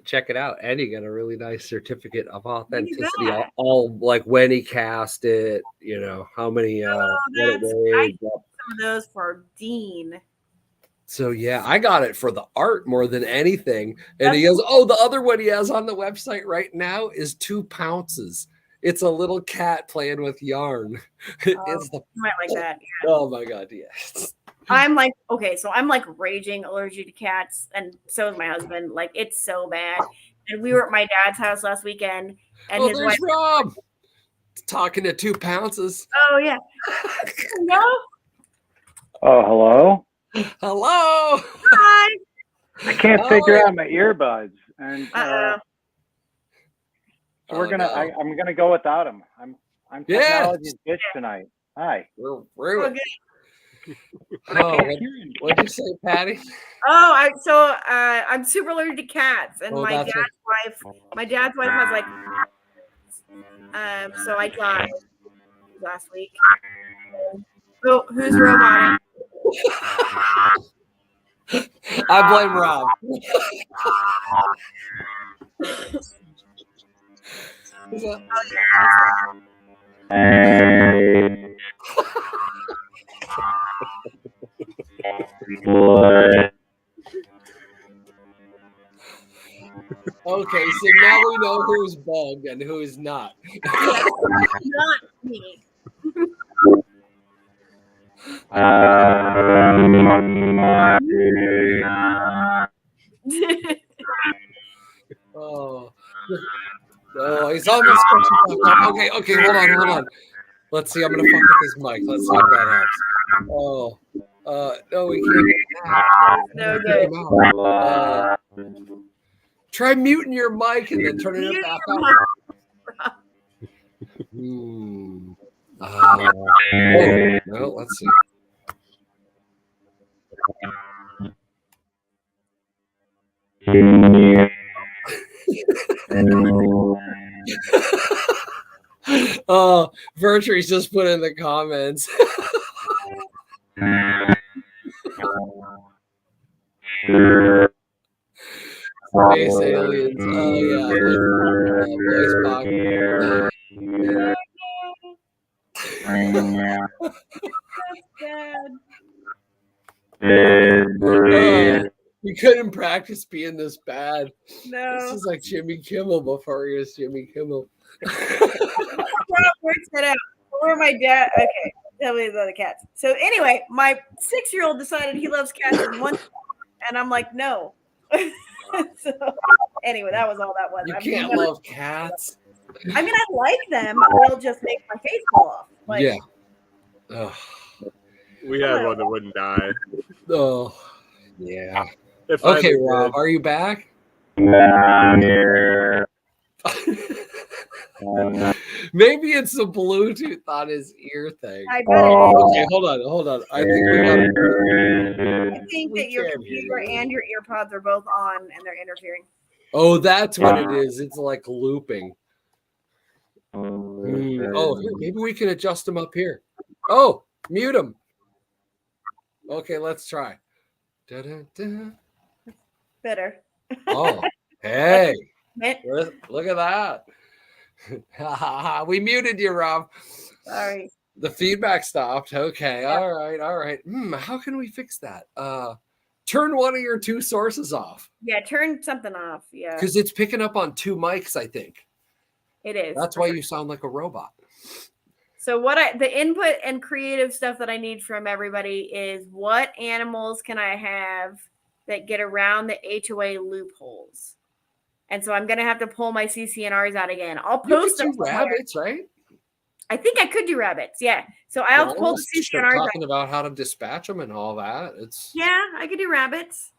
Check it out. And you got a really nice certificate of authenticity. that. All like when he cast it, how many what it I weighed. some of those for Dean. So yeah, I got it for the art more than anything. And he goes, the other one he has on the website right now is 2 pounces. It's a little cat playing with yarn. It's You might like that. Yeah. Oh my god, yes. I'm like, okay, so I'm like raging allergic to cats, and so is my husband. Like, it's so bad. And we were at my dad's house last weekend, and his wife. Rob talking to 2 pounces. Oh yeah. No. Oh, hello. Hello. Hi. I can't figure out my earbuds, and so we're gonna. No. I'm gonna go without them. I'm technology's bitch tonight. Hi. We're ruined. Okay. What'd you say, Patty? Oh, I'm super allergic to cats, and my dad's wife has like, so I got last week. Oh, who's roboting? I blame Rob. Okay, so now we know who's bugged and who's not. Not me. Oh, he's almost up. Okay, hold on. Let's see. I'm gonna fuck with his mic. Let's see if that helps. Oh, no, we can't. No good. Try muting your mic and then turning it back on. No, let's see. Virtue's just put in the comments. Space aliens. Oh yeah. Voice box. You couldn't practice being this bad. No. This is like Jimmy Kimmel before he was Jimmy Kimmel. Works it out. Or my dad. Okay, tell me about the cats. So anyway, my 6-year-old decided he loves cats and I'm like, no. So anyway, that was all that was. You can't love cats. I mean, I like them. They'll just make my face fall off. Like, yeah. Oh. We had one that wouldn't die. Oh, yeah. Okay, Rob, are you back? Maybe it's the Bluetooth on his ear thing. I bet it is. Okay, hold on. I think we got it. I think that your computer and your earpods are both on and they're interfering. Oh, that's what it is. It's like looping. Oh, here, maybe we can adjust them up here. Oh, mute them. Okay, let's try. Da-da-da. Better. Oh, hey. Look at that. We muted you, Rob. Sorry. The feedback stopped. Okay. Yep. All right. How can we fix that? Turn one of your 2 sources off. Yeah, turn something off. Yeah. Because it's picking up on 2 mics, I think. It is. That's why you sound like a robot. So the input and creative stuff that I need from everybody is what animals can I have that get around the HOA loopholes? And so I'm going to have to pull my CCNRs out again. I'll post them. Rabbits, right? I think I could do rabbits. Yeah. So I'll pull the CCNRs talking about how to dispatch them and all that. Yeah, I could do rabbits.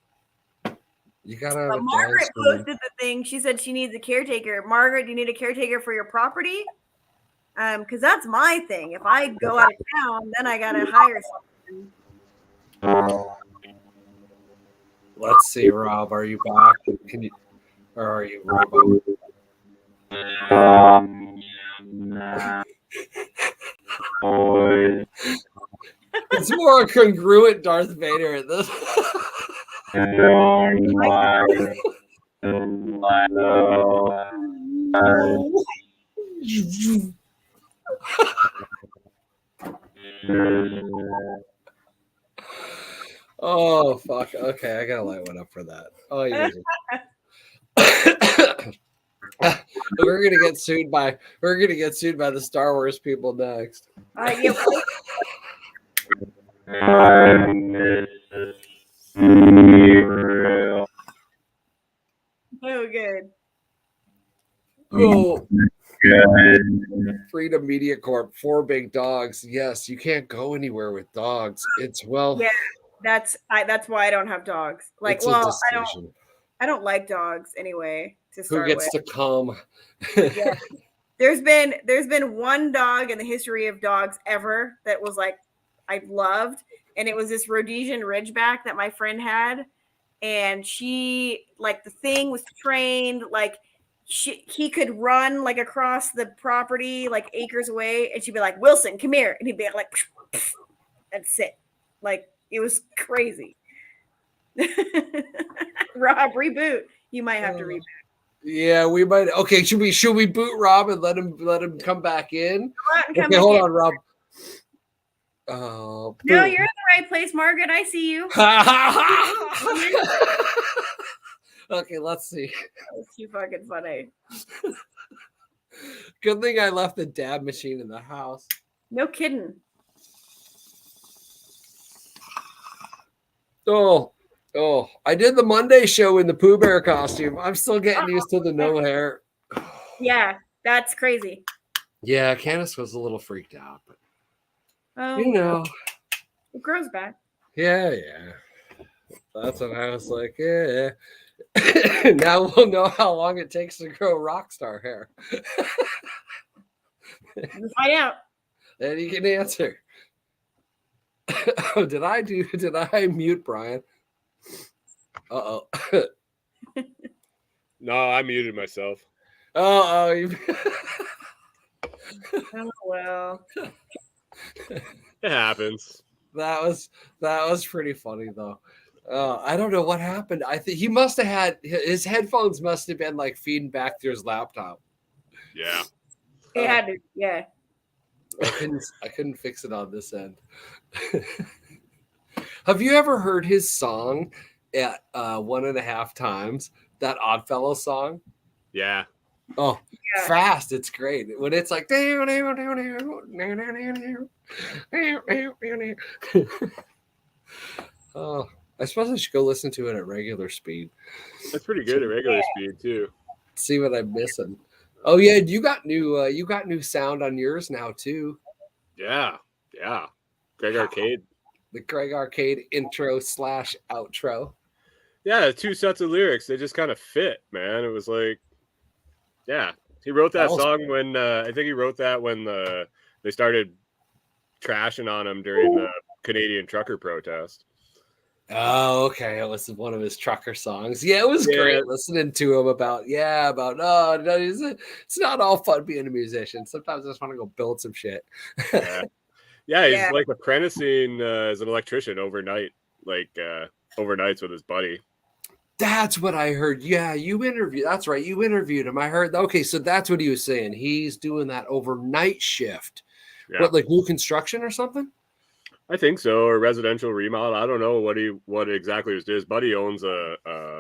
You gotta have a dog Margaret spoon. posted the thing. She said she needs a caretaker. Margaret, do you need a caretaker for your property? Because that's my thing. If I go out of town, then I gotta hire someone. Let's see, Rob. Are you back? Can you? Or are you robot? It's more congruent Darth Vader in this. Oh fuck! Okay, I gotta light one up for that. Oh, you guys are... we're gonna get sued by the Star Wars people next. Yeah, so good. Oh, Freedom Media Corp. 4 big dogs. Yes, you can't go anywhere with dogs. It's Yeah, that's why I don't have dogs. Like, it's a well, decision. I don't like dogs anyway. To Who start gets with. to come? Yeah. There's been one dog in the history of dogs ever that was like I loved, and it was this Rhodesian Ridgeback that my friend had, and she like the thing was trained like he could run like across the property like acres away, and she'd be like, Wilson, come here, and he'd be like and sit. Like it was crazy. Rob, reboot. You might have to reboot. Yeah, we might. Okay, should we boot Rob and let him come back in? Okay, hold on, Rob. Oh, no, you're in the right place, Margaret. I see you. Okay, let's see. That's too fucking funny. Good thing I left the dab machine in the house. No kidding. Oh, I did the Monday show in the Pooh Bear costume. I'm still getting used to the no hair. Yeah, that's crazy. Yeah, Candace was a little freaked out, but it grows back. Yeah. That's what I was like, yeah. Now we'll know how long it takes to grow rock star hair. Find out. Then you can answer. Oh, did I mute Brian? Uh-oh. No, I muted myself. Oh, oh well. It happens. That was pretty funny though. I don't know what happened. I think he must have had his headphones must have been like feeding back through his laptop. Yeah. It had to, yeah. I couldn't fix it on this end. Have you ever heard his song at 1.5 times? That Oddfellow song? Yeah. Oh, yeah. Fast. It's great. When it's like oh, I suppose I should go listen to it at regular speed. That's pretty good at regular speed too. See what I'm missing. Oh yeah, you got new sound on yours now too. Yeah. Greg Arcade. The Greg Arcade intro / outro. Yeah, 2 sets of lyrics. They just kind of fit, man. It was like, yeah. He wrote that song when I think he wrote that when they started trashing on him during the Canadian trucker protest. Oh, okay. It was one of his trucker songs. Yeah, it was great listening to him about it's not all fun being a musician. Sometimes I just want to go build some shit. Yeah, he's like apprenticing as an electrician overnight, overnights with his buddy. That's what I heard. Yeah, you interviewed. That's right. You interviewed him. I heard. Okay, so that's what he was saying. He's doing that overnight shift. Yeah. What, like new construction or something? I think so, or residential remodel. I don't know what exactly was. His buddy owns a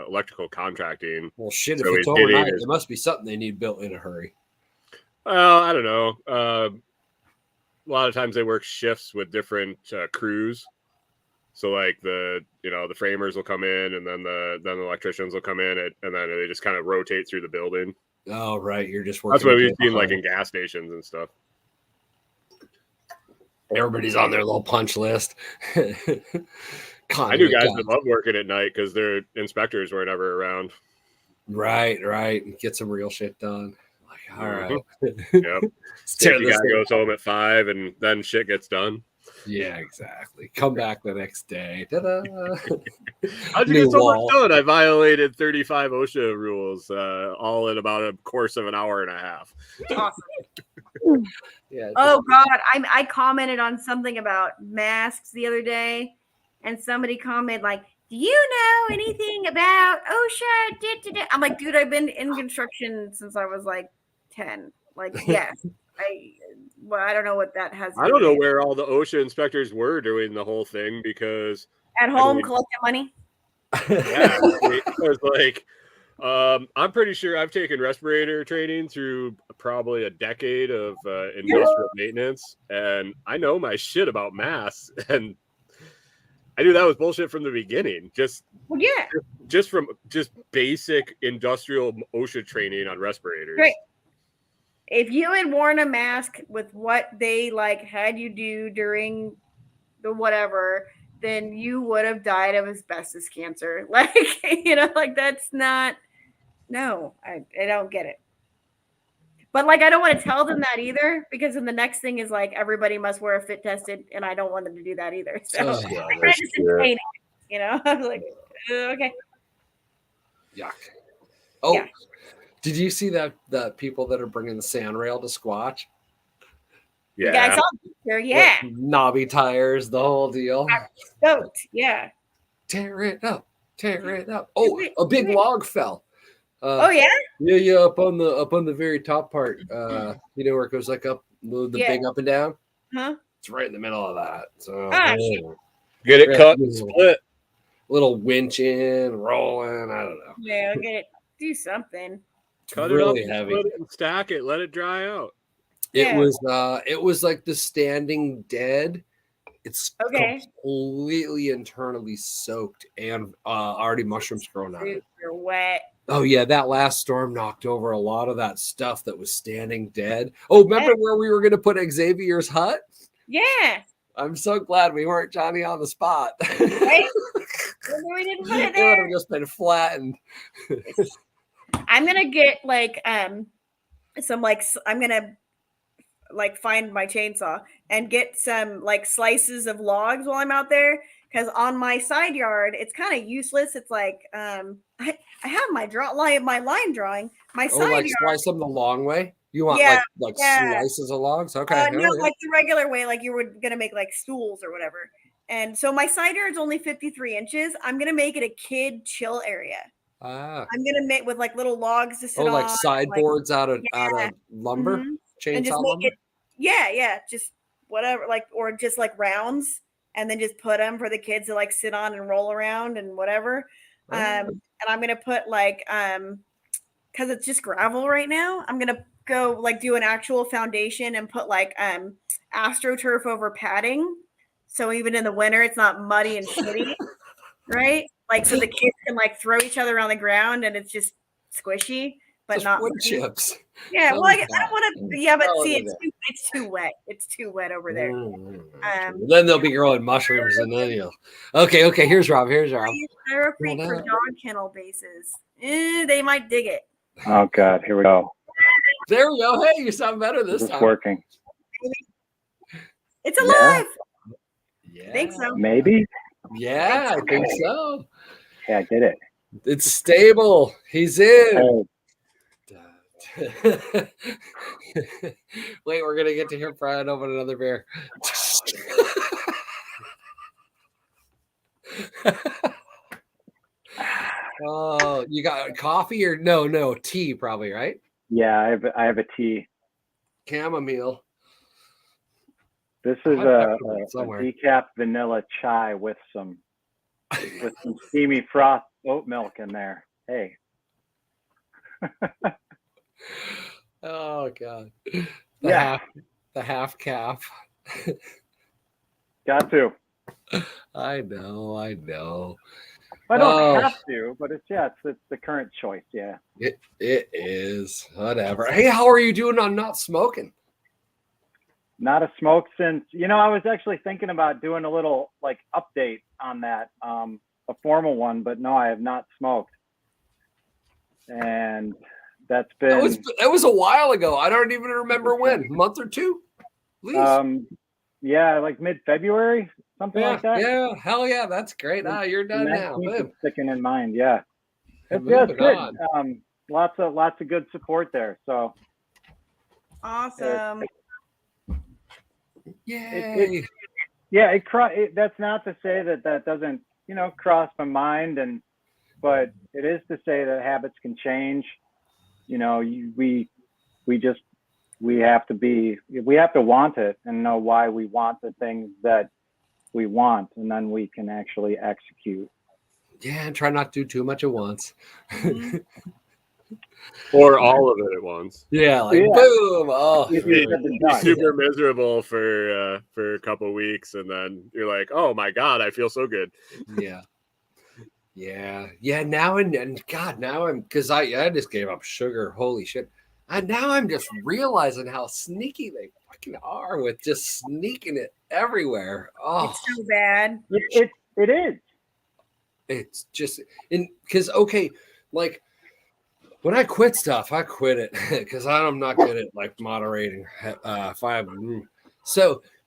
electrical contracting. Well, shit, if it's overnight, it must be something they need built in a hurry. Well, I don't know. A lot of times they work shifts with different crews. So like the framers will come in, and then the electricians will come in, and then they just kind of rotate through the building. Oh, right. You're just working. That's what we've seen like in gas stations and stuff. Everybody's on their little punch list. I knew guys that love working at night because their inspectors were never around. Right. Get some real shit done. Like, all right. Yep. Safety guy goes home at 5 and then shit gets done. Yeah, exactly. Come back the next day. Ta-da. How'd you get so much done? I violated 35 OSHA rules, all in about a course of an hour and a half. Awesome. Yeah. Oh God, I commented on something about masks the other day, and somebody commented like, "Do you know anything about OSHA?" I'm like, dude, I've been in construction since I was like 10. Like, yes, I don't know what that has. I don't know where all the OSHA inspectors were doing the whole thing because at home collecting money. Yeah, it was like I'm pretty sure I've taken respirator training through probably a decade of industrial maintenance, and I know my shit about masks, and I knew that was bullshit from the beginning. Just from basic industrial OSHA training on respirators. Right. If you had worn a mask with what they had you do during the whatever, then you would have died of asbestos cancer. That's not. No, I don't get it. But I don't want to tell them that either, because then the next thing is everybody must wear a fit tested, and I don't want them to do that either. So I just entertain it, I was like, okay. Yuck. Oh, yeah. Did you see that people that are bringing the sand rail to Squatch? Yeah, I saw there. Yeah, knobby tires, the whole deal. I'm stoked. Yeah. Tear it up. Oh, a big log fell. Oh yeah. Yeah, up on the very top part. Where it goes up the big up and down. Huh? It's right in the middle of that. So get it cut and split. Little winching, rolling. I don't know. Yeah, I'll get it. Do something. Cut really it up, heavy, split it and stack it. Let it dry out. It was like the standing dead. It's completely internally soaked and already mushrooms growing out of it. Super wet. Oh yeah, that last storm knocked over a lot of that stuff that was standing dead. Oh, remember where we were going to put Xavier's hut? Yeah. I'm so glad we weren't Johnny on the spot. Right? We didn't put it there. It would have just been flattened. I'm gonna get some I'm gonna find my chainsaw and get some slices of logs while I'm out there, because on my side yard it's kind of useless. It's I have my line drawing. My side yard, slice them the long way. You want slices of logs? Okay. No, the regular way, you were gonna make stools or whatever. And so my side yard is only 53 inches. I'm gonna make it a kid chill area. I'm gonna make with little logs to sit on. Sideboards out of lumber, chainsaw and just lumber. Just whatever, or just rounds, and then just put them for the kids to sit on and roll around and whatever. And I'm gonna put because it's just gravel right now. I'm gonna go do an actual foundation and put AstroTurf over padding, so even in the winter it's not muddy and shitty, right? So the kids can throw each other on the ground and it's just squishy, but just not wood chips. Yeah, well, I don't want to. Yeah, but see, it's too wet. It's too wet over there. Then they'll be growing mushrooms, and then you'll. Okay. Here's Rob. Therapy for dog kennel bases. They might dig it. Oh God, here we go. There we go. Hey, you sound better this time. It's working. It's alive. Yeah. I think so. Maybe. Yeah, I think so. Yeah, I did it. It's stable. He's in. Oh. Wait, we're gonna get to hear Brian open another beer. Oh, you got coffee or no tea probably, right? Yeah, I have a tea. Chamomile. This is a decaf vanilla chai with some steamy froth oat milk in there. Hey. Oh God. The half calf. Got to. I know. I don't have to, but it's the current choice. Yeah. It is. Whatever. Hey, how are you doing on not smoking? Not a smoke since, I was actually thinking about doing a little like update on that, a formal one, but no, I have not smoked. And that's been. That was a while ago. I don't even remember when. A month or two? At least. Yeah, like mid-February, something like that. Yeah, hell yeah, that's great. You're done now. Sticking in mind, yeah. It's good. Lots of good support there. So awesome. Yay. That's not to say that doesn't, cross my mind, but it is to say that habits can change. We have to want it and know why we want the things that we want, and then we can actually execute. Yeah, and try not to do too much at once. Or all of it at once. Yeah, boom. Oh, be super miserable for a couple of weeks, and then you're like, oh my God, I feel so good. Yeah. Now because I just gave up sugar. Holy shit. And now I'm just realizing how sneaky they fucking are with just sneaking it everywhere. Oh, it's so bad. It is. It's just because like when I quit stuff, I quit it because I'm not good at like moderating.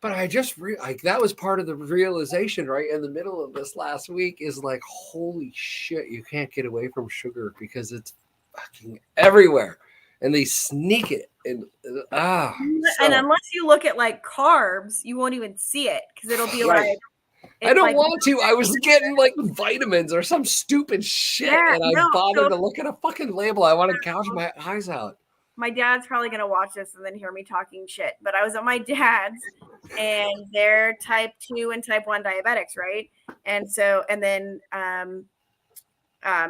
But I just that was part of the realization right in the middle of this last week is like, holy shit, you can't get away from sugar because it's fucking everywhere. And they sneak it and unless you look at like carbs, you won't even see it because it'll be like I don't want to. I was getting like vitamins or some stupid shit, and I bothered to look at a fucking label. I want to gouge my eyes out. My dad's probably gonna watch this and then hear me talking shit. But I was at my dad's, and they're type 2 and type 1 diabetics, right? And then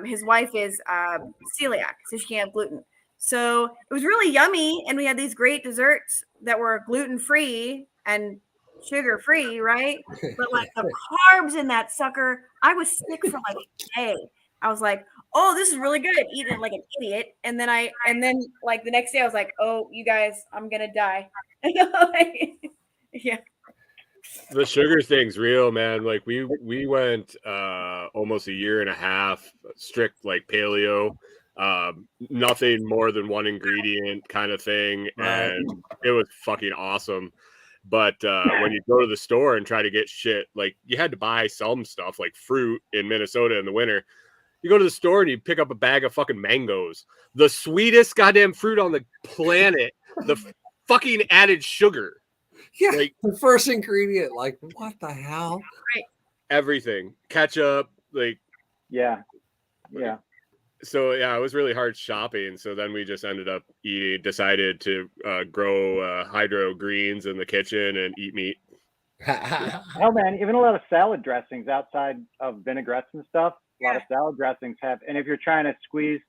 his wife is celiac, so she can't have gluten. So it was really yummy, and we had these great desserts that were gluten-free and sugar-free, right? But like the carbs in that sucker, I was sick for like a day. I was like, oh, this is really good, eating it like an idiot. And then like the next day I was like, oh, you guys, I'm gonna die. Yeah. The sugar thing's real, man. Like we went almost a year and a half strict like paleo. Nothing more than one ingredient kind of thing, and it was fucking awesome. But when you go to the store and try to get shit, like you had to buy some stuff like fruit in Minnesota in the winter. You go to the store and you pick up a bag of fucking mangoes, the sweetest goddamn fruit on the planet. The fucking added sugar. Yeah, like the first ingredient. Like what the hell? Right. Everything, ketchup, like yeah. So yeah, it was really hard shopping. So then we just ended up decided to grow hydro greens in the kitchen and eat meat. Hell, man, even a lot of salad dressings outside of vinaigrettes and stuff. A lot of salad dressings have, and if you're trying to squeeze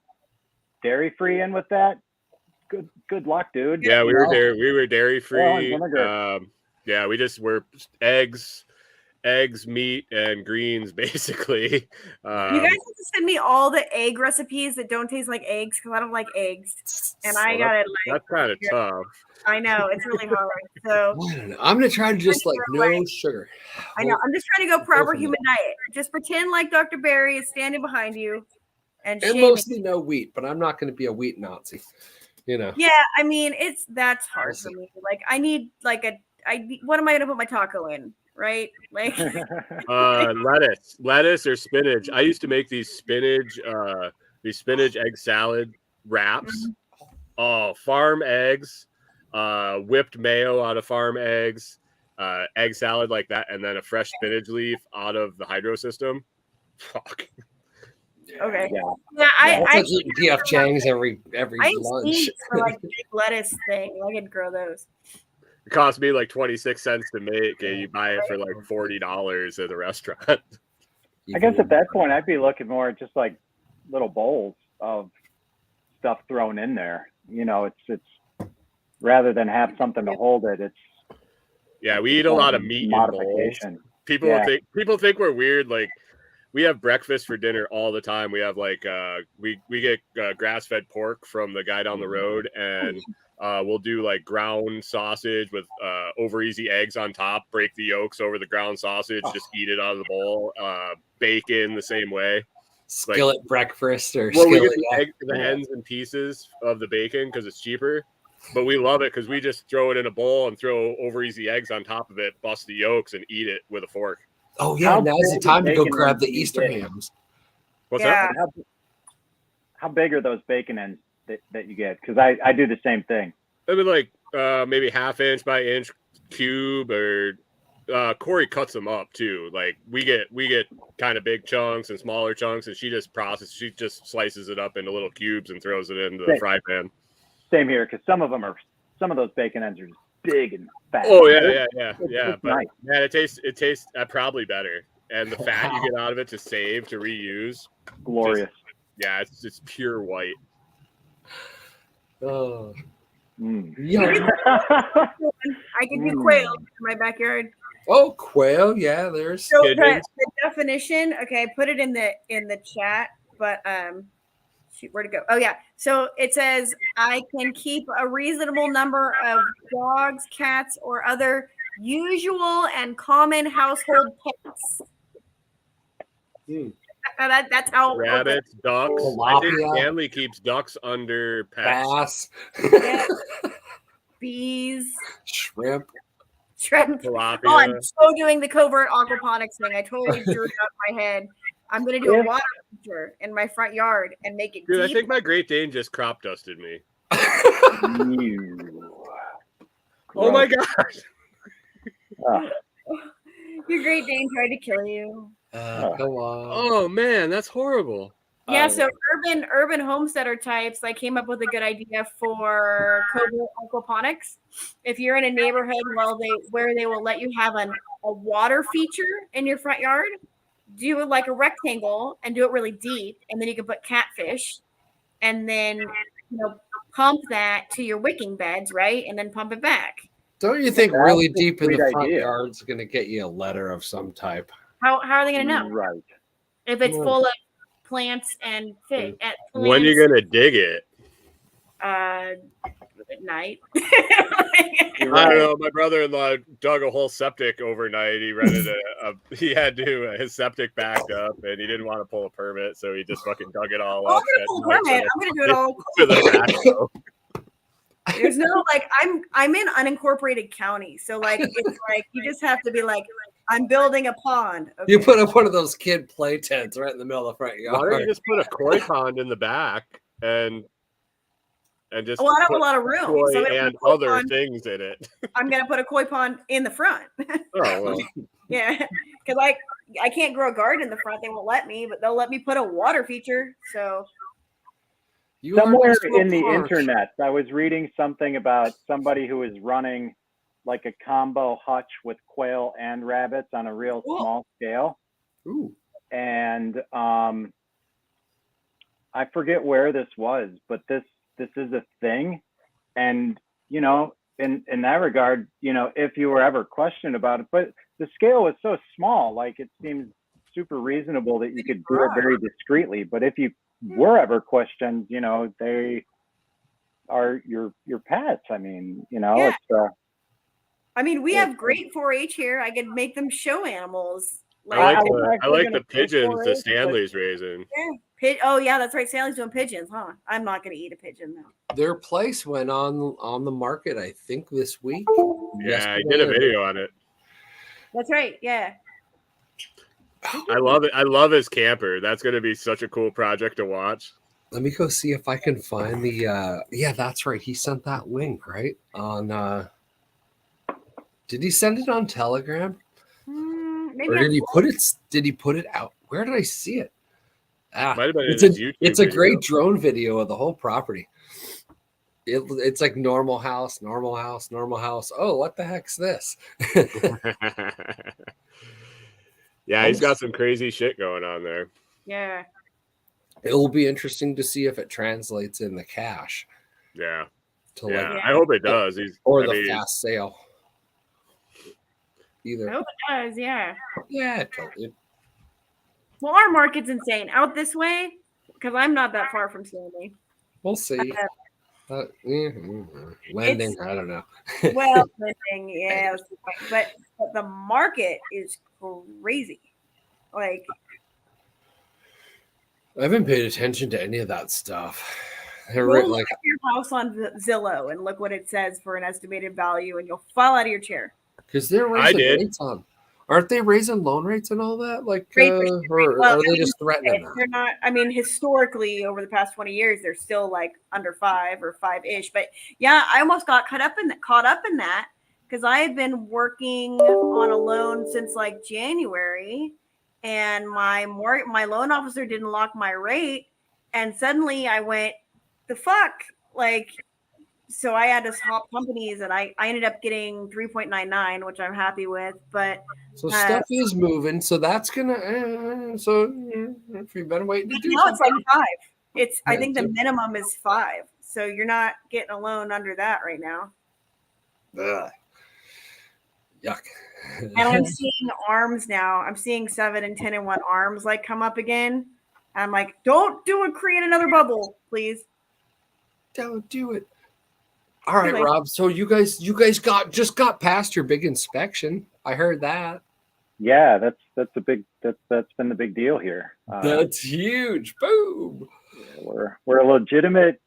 dairy free in with that, good luck, dude. Yeah, we were dairy free. Yeah, we just were eggs, meat, and greens, basically. You guys have to send me all the egg recipes that don't taste like eggs because I don't like eggs, and I got it. That's kind of tough. I know it's really hard. So I'm gonna try to just like no sugar. I know. I'm just trying to go proper human diet. Just pretend like Dr. Barry is standing behind you, and mostly no wheat. But I'm not going to be a wheat Nazi. Yeah, I mean that's hard for me. Like I need like what am I gonna put my taco in? Right? Like lettuce or spinach. I used to make these spinach egg salad wraps. Mm-hmm. Oh, farm eggs, whipped mayo out of farm eggs, egg salad like that, and then a fresh spinach leaf out of the hydro system. Fuck. Okay. Yeah. I eating PF Chang's every lunch. For like big lettuce thing. I could grow those. It cost me like 26 cents to make, and you buy it for like $40 at the restaurant. I guess at that point, I'd be looking more at just like little bowls of stuff thrown in there. It's rather than have something to hold it. It's we eat a lot of meat modification. People think we're weird. Like we have breakfast for dinner all the time. We have like we get grass-fed pork from the guy down the road, and We'll do like ground sausage with over easy eggs on top, break the yolks over the ground sausage, just eat it out of the bowl. Bacon the same way. Skillet breakfast or well, we skillet. get the ends and pieces of the bacon because it's cheaper, but we love it because we just throw it in a bowl and throw over easy eggs on top of it, bust the yolks, and eat it with a fork. Oh yeah, now's the time to go grab the Easter hams. What's that? How big are those bacon ends that you get? Because I do the same thing. I mean, like maybe 1/2 inch by inch cube, or Corey cuts them up too. Like we get kind of big chunks and smaller chunks, and she just slices it up into little cubes and throws it into the fry pan. Same here, because some of those bacon ends are just big and fat. Oh yeah. But nice. Man, it tastes probably better, and the fat you get out of it to save, to reuse, glorious. It's pure white. Oh. Yeah. I can do quail in my backyard. Oh, quail, yeah. There's so the definition. Okay, I put it in the chat, but shoot, where'd it go? Oh yeah. So it says I can keep a reasonable number of dogs, cats, or other usual and common household pets. That's how rabbits, ducks. I think Stanley keeps ducks under pets. Bass. Bees. Shrimp. Oh, I'm so doing the covert aquaponics thing. I totally drew it out in my head. I'm gonna do a water feature in my front yard and make it Dude, deep. I think my Great Dane just crop dusted me. Oh my gosh. Your Great Dane tried to kill you. Come on. Oh man, that's horrible. Yeah, so urban homesteader types, I came up with a good idea for covert aquaponics. If you're in a neighborhood where they will let you have a water feature in your front yard, do it like a rectangle and do it really deep, and then you can put catfish, and then pump that to your wicking beds, right, and then pump it back. Don't you think really deep in the front yard's going to get you a letter of some type? How are they going to know? Right. If it's full of plants and fish. When are you going to dig it? At night. I don't know. My brother-in-law dug a whole septic overnight. He rented he had his septic backed up, and he didn't want to pull a permit, so he just fucking dug it all up. I'm going to do it all. There's no I'm in unincorporated county, so it's you just have to be like, I'm building a pond. Okay. You put up one of those kid play tents right in the middle of the front yard. Why don't you just put a koi pond in the back and just? Well, I don't have a lot of room. So and other things in it. I'm gonna put a koi pond in the front. Oh well. Yeah, because I can't grow a garden in the front. They won't let me, but they'll let me put a water feature. So. Somewhere in the internet, I was reading something about somebody who was running like a combo hutch with quail and rabbits on a real small scale. Ooh. And I forget where this was, but this is a thing. And, in that regard, if you were ever questioned about it, but the scale was so small, it seems super reasonable that you could do it very discreetly. But if you were ever questioned, they are your pets. I mean, yeah. It's we have great 4-H here. I could make them show animals. I like the pigeons that Stanley's raising. Yeah. Oh yeah, that's right. Stanley's doing pigeons, huh? I'm not going to eat a pigeon though. Their place went on the market, I think, this week. Yeah, I did a video on it. That's right. Yeah. I love it. I love his camper. That's going to be such a cool project to watch. Let me go see if I can find the yeah, that's right. He sent that link, right? On did he send it on Telegram? Maybe or did he put it out? Where did I see it? It's a great drone video of the whole property. It's like normal house. Oh, what the heck's this? Yeah, he's got some crazy shit going on there. Yeah. It will be interesting to see if it translates in the cash. Yeah. I hope it does. Fast sale. Either. I hope it does, yeah. Yeah, totally. Well, our market's insane. Out this way, because I'm not that far from Stanley. We'll see. Lending, I don't know. Well, lending, yeah, that's the point. But the market is crazy. Like, I haven't paid attention to any of that stuff. go look at your house on Zillow and look what it says for an estimated value, and you'll fall out of your chair. Because they're raising rates on. Aren't they raising loan rates and all that? Like, or are they just threatening that? They're not. I mean, historically, over the past 20 years, they're still like under 5 or 5-ish. But yeah, I almost got caught up in that because I had been working on a loan since like January, and my loan officer didn't lock my rate, and suddenly I went, the fuck, like. So I had to swap companies, and I ended up getting 3.99, which I'm happy with. But so stuff is moving, so that's gonna. So if you've been waiting to do something, it's like 5. It's yeah, I think the minimum is 5, so you're not getting a loan under that right now. Ugh. Yuck. And I'm seeing arms now. I'm seeing 7 and 10 and 1 arms like come up again. And I'm like, don't do it. Create another bubble, please. Don't do it. All right, Rob. So you guys just got past your big inspection. I heard that. Yeah, that's been the big deal here. That's huge. Boom. We're a legitimate.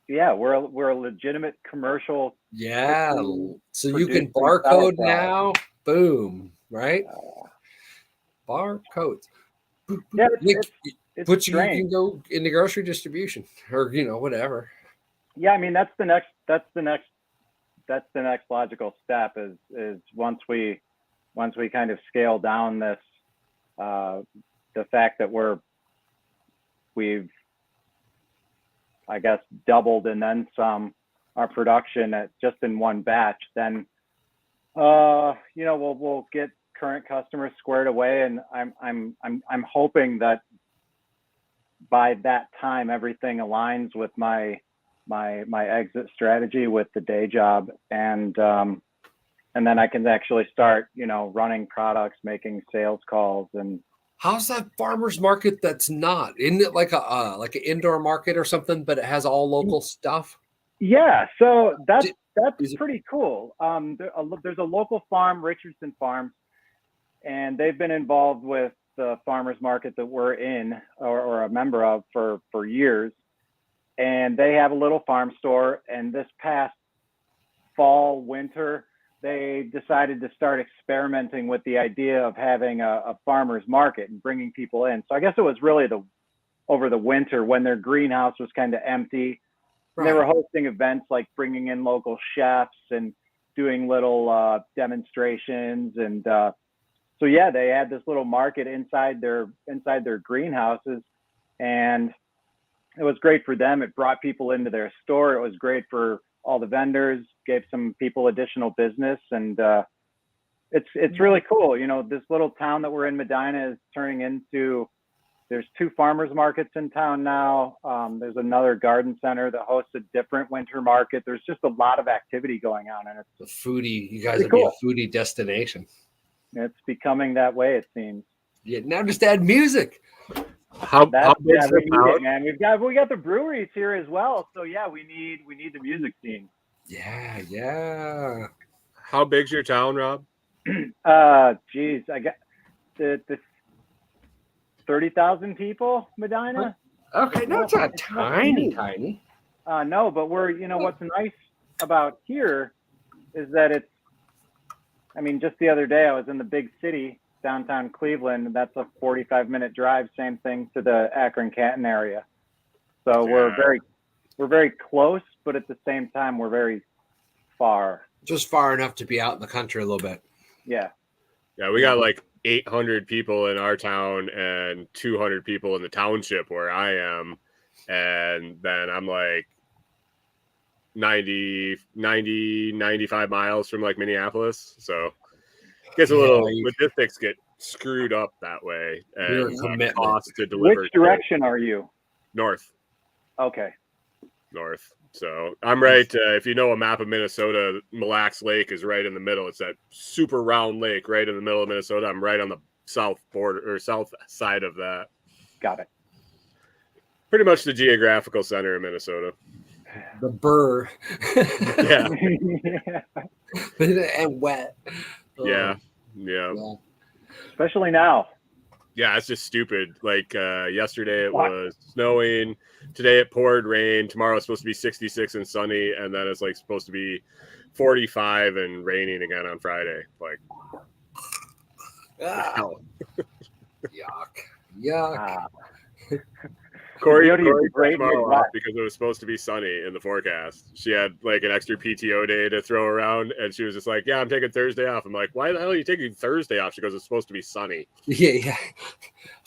Yeah, we're a legitimate commercial. Yeah. So you can barcode now. Boom. Right. Barcodes. Yeah, But you can go into grocery distribution or whatever. Yeah, I mean that's the next logical step is once we kind of scale down this the fact that we've I guess doubled and then some our production just in one batch, then we'll get current customers squared away, and I'm hoping that by that time everything aligns with my exit strategy with the day job, and then I can actually start running products, making sales calls. And how's that farmers market that's not? Isn't it like an indoor market or something, but it has all local stuff? Yeah, so that's pretty cool. There's a local farm, Richardson Farms, and they've been involved with the farmers market that we're in or a member of for years. And they have a little farm store, and this past fall, winter, they decided to start experimenting with the idea of having a farmer's market and bringing people in. So I guess it was really over the winter when their greenhouse was kind of empty. Right. They were hosting events like bringing in local chefs and doing little demonstrations. And so, yeah, they had this little market inside their greenhouses, and it was great for them. It brought people into their store. It was great for all the vendors, gave some people additional business. And it's really cool. This little town that we're in, Medina, is turning into, there's 2 farmers markets in town now. There's another garden center that hosts a different winter market. There's just a lot of activity going on. And it's a foodie. You guys would be a foodie destination. It's becoming that way, it seems. Yeah, now just add music. How big is the town? Man, we got the breweries here as well. So yeah, we need the music scene. Yeah. How big's your town, Rob? Geez, I got the 30,000 people, Medina. Okay, no, it's not tiny. No, but we're what's nice about here is that it's. I mean, just the other day I was in the big city, downtown Cleveland, and that's a 45-minute drive. Same thing to the Akron-Canton area. So we're very close, but at the same time we're very far. Just far enough to be out in the country a little bit. Yeah. Yeah, we got like 800 people in our town and 200 people in the township where I am, and then I'm like 95 miles from like Minneapolis, so gets a little logistics get screwed up that way, and cost to deliver. Which direction are you? North. Okay. North. So I'm right. If you know a map of Minnesota, Mille Lacs Lake is right in the middle. It's that super round lake right in the middle of Minnesota. I'm right on the south border or south side of that. Got it. Pretty much the geographical center of Minnesota. The burr. Yeah. And wet. Yeah. Yeah. Especially now. Yeah, it's just stupid. Like yesterday it was snowing. Today it poured rain. Tomorrow it's supposed to be 66 and sunny, and then it's like supposed to be 45 and raining again on Friday. Like, hell. Yuck. Corey Beauty is took great tomorrow Midwest. off because it was supposed to be sunny in the forecast. She had like an extra PTO day to throw around, and she was just like, "Yeah, I'm taking Thursday off." I'm like, "Why the hell are you taking Thursday off?" She goes, "It's supposed to be sunny." Yeah.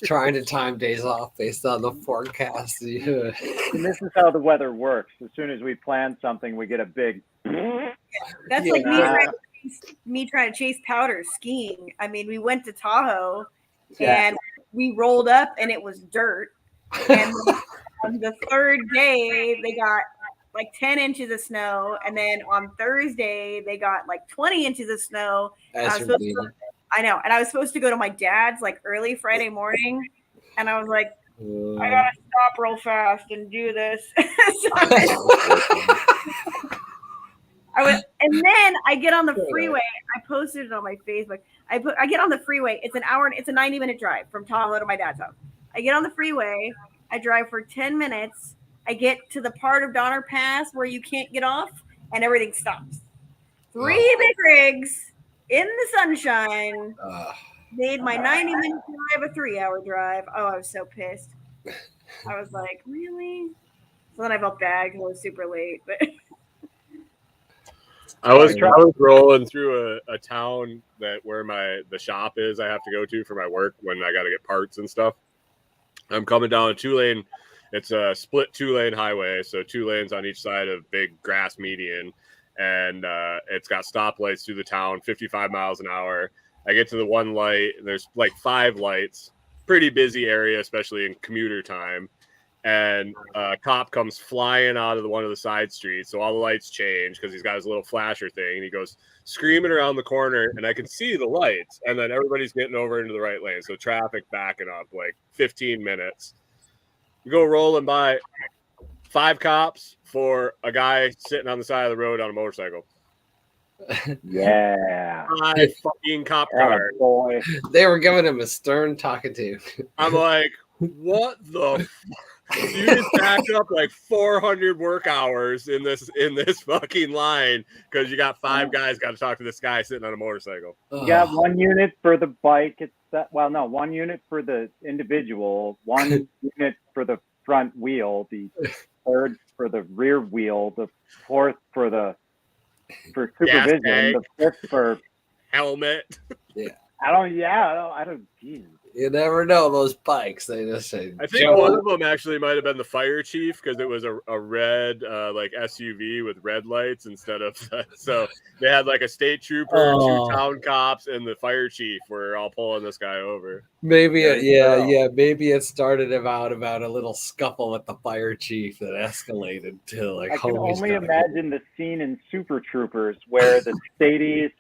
Trying to time days off based on the forecast. Yeah. And this is how the weather works. As soon as we plan something, we get a big. That's like me trying to chase powder skiing. I mean, we went to Tahoe and we rolled up and it was dirt. And on the third day, they got like 10 inches of snow. And then on Thursday, they got like 20 inches of snow. I know. And I was supposed to go to my dad's like early Friday morning. And I was like, I got to stop real fast and do this. And then I get on the freeway. I posted it on my Facebook. I get on the freeway. It's an hour. It's a 90-minute drive from Tahoe to my dad's house. I get on the freeway. I drive for 10 minutes. I get to the part of Donner Pass where you can't get off, and everything stops. 3 big rigs in the sunshine made my 90-minute drive a 3-hour drive. Oh, I was so pissed. I was like, really? So then I felt bad because I was super late. But I was rolling through a town where the shop is I have to go to for my work when I got to get parts and stuff. I'm coming down a 2-lane. It's a split 2-lane highway, so 2 lanes on each side of big grass median, and it's got stoplights through the town, 55 miles an hour. I get to the one light, and there's like 5 lights. Pretty busy area, especially in commuter time. And a cop comes flying out of one of the side streets. So all the lights change because he's got his little flasher thing. And he goes screaming around the corner, and I can see the lights. And then everybody's getting over into the right lane. So traffic backing up like 15 minutes. We go rolling by 5 cops for a guy sitting on the side of the road on a motorcycle. Yeah. 5 fucking cop cars. Boy. They were giving him a stern talking to. I'm like, what the you just backed up like 400 work hours in this fucking line because you got 5 guys got to talk to this guy sitting on a motorcycle. You got 1 unit for the bike. It's that 1 unit for the individual, 1 unit for the front wheel, the 3rd for the rear wheel, the 4th for supervision, the 5th for helmet. Yeah. I don't. Geez. You never know those bikes. They just say. I think one of them actually might have been the fire chief because it was a red like SUV with red lights instead of. So they had like a state trooper, 2 town cops, and the fire chief were all pulling this guy over. Maybe maybe it started about a little scuffle with the fire chief that escalated to like. I can only imagine the scene in Super Troopers where the stateies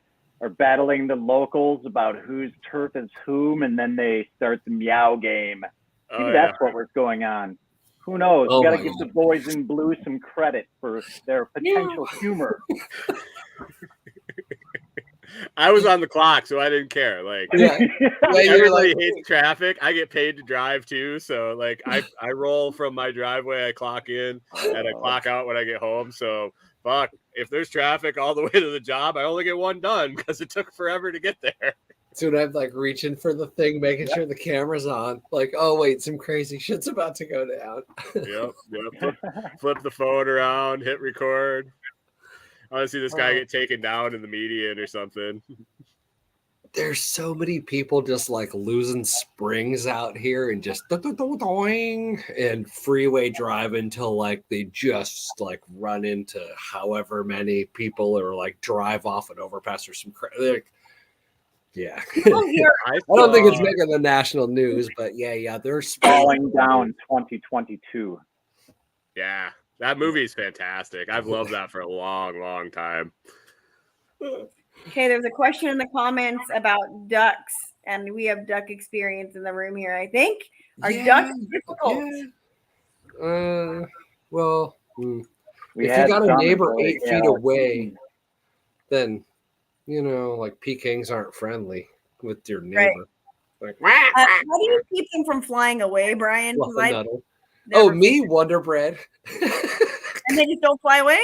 are battling the locals about whose turf is whom, and then they start the meow game. Maybe that's what was going on. Who knows? You got to give the boys in blue some credit for their potential humor. I was on the clock, so I didn't care. Like, everybody hates traffic. I get paid to drive too, so like I roll from my driveway, I clock in, and I clock out when I get home. So fuck, if there's traffic all the way to the job, I only get 1 done because it took forever to get there. So I'm like reaching for the thing, making sure the camera's on. Like, oh wait, some crazy shit's about to go down. Yep. Flip the phone around, hit record. I want to see this guy get taken down in the median or something. There's so many people just like losing springs out here and just and freeway driving till like they just like run into however many people or like drive off an overpass or some like, yeah. I don't think it's making the national news, but yeah, they're falling down 2022. Yeah. That movie is fantastic. I've loved that for a long, long time. Okay, there's a question in the comments about ducks, and we have duck experience in the room here, I think. Are ducks difficult? Well, We if you got a some neighbor until 8 feet away, then like Pekings aren't friendly with your neighbor. Like, how do you keep them from flying away, Brian? Oh, me, Wonder Bread. And they just don't fly away?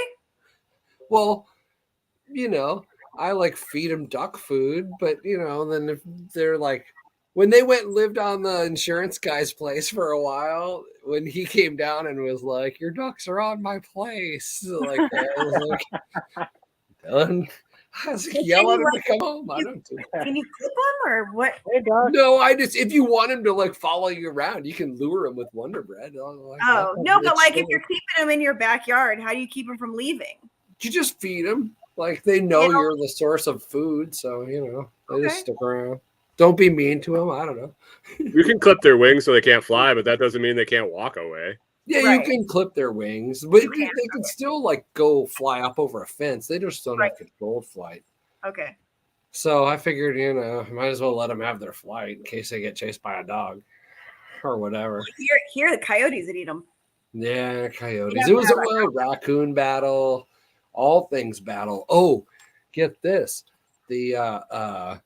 Well, I like feed them duck food, but then if they're like, when they went and lived on the insurance guy's place for a while, when he came down and was like, "Your ducks are on my place," like that, I was like, Dylan, I was like, yell at him to come home. I don't do that. Can you clip them or what? No, if you want him to like follow you around, you can lure him with Wonder Bread. Oh no, but like if you're keeping them in your backyard, how do you keep them from leaving? You just feed them. Like they know you're the source of food, so they just stick around. Don't be mean to them. I don't know. You can clip their wings so they can't fly, but that doesn't mean they can't walk away. Yeah, right. You can clip their wings, but they can still like go fly up over a fence. They just don't have controlled flight. Okay. So I figured, might as well let them have their flight in case they get chased by a dog or whatever. Here, the coyotes that eat them. Yeah, coyotes. It was a raccoon battle, all things battle. Oh, get this. The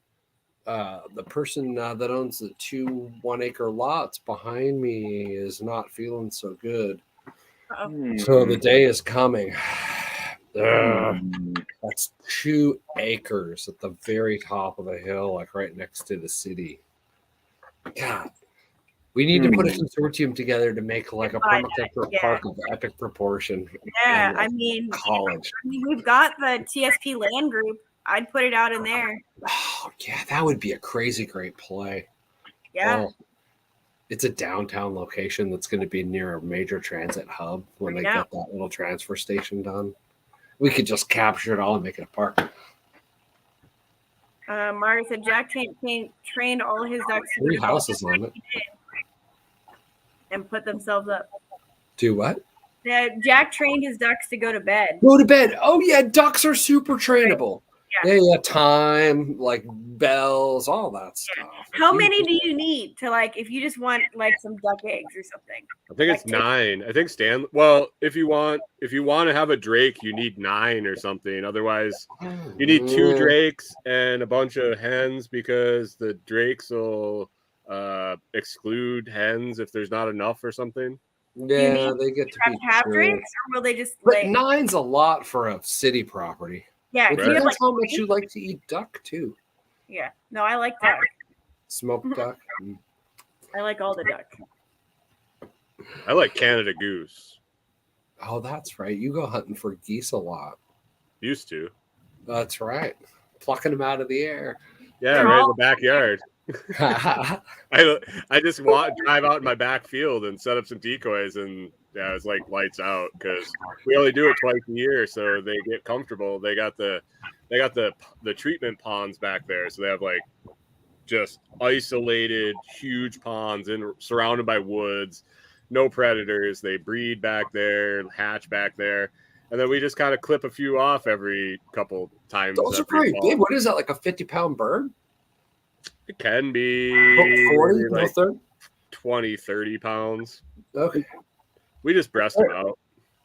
person that owns the 2 1-acre lots behind me is not feeling so good. So the day is coming. That's 2 acres at the very top of the hill, like right next to the city. God, we need to put a consortium together to make like a permaculture park of epic proportion. Yeah, I mean, college. We've got the TSP land group. I'd put it out in there. Oh, yeah, that would be a crazy great play. Yeah. Well, it's a downtown location that's going to be near a major transit hub when they get that little transfer station done. We could just capture it all and make it a park. Margaret said Jack trained all his ducks 3 houses on it. And put themselves up. Do what? Jack trained his ducks to go to bed. Go to bed. Oh, yeah, ducks are super trainable. Yeah, time, like bells, all that stuff. How many do you need to if you just want like some duck eggs or something? I think it's 9. I think Stan. Well, if you want to have a drake, you need 9 or something. Otherwise, you need 2 drakes and a bunch of hens because the drakes will exclude hens if there's not enough or something. Yeah, they get to be half drakes, or will they just? But 9's a lot for a city property. Yeah, it depends how much you like to eat duck too. Yeah, no, I like duck. Smoked duck. I like all the duck. I like Canada goose. Oh, that's right. You go hunting for geese a lot. Used to. That's right. Plucking them out of the air. Yeah, right in the backyard. I just drive out in my back field and set up some decoys, and it's like lights out because we only do it twice a year, so they get comfortable. They got the treatment ponds back there, so they have like just isolated huge ponds and surrounded by woods, no predators. They breed back there, hatch back there, and then we just kind of clip a few off every couple times. Those are pretty big. What is that, like a 50-pound bird? It can be 40, like 20, 30 pounds. Okay. We just breast them out.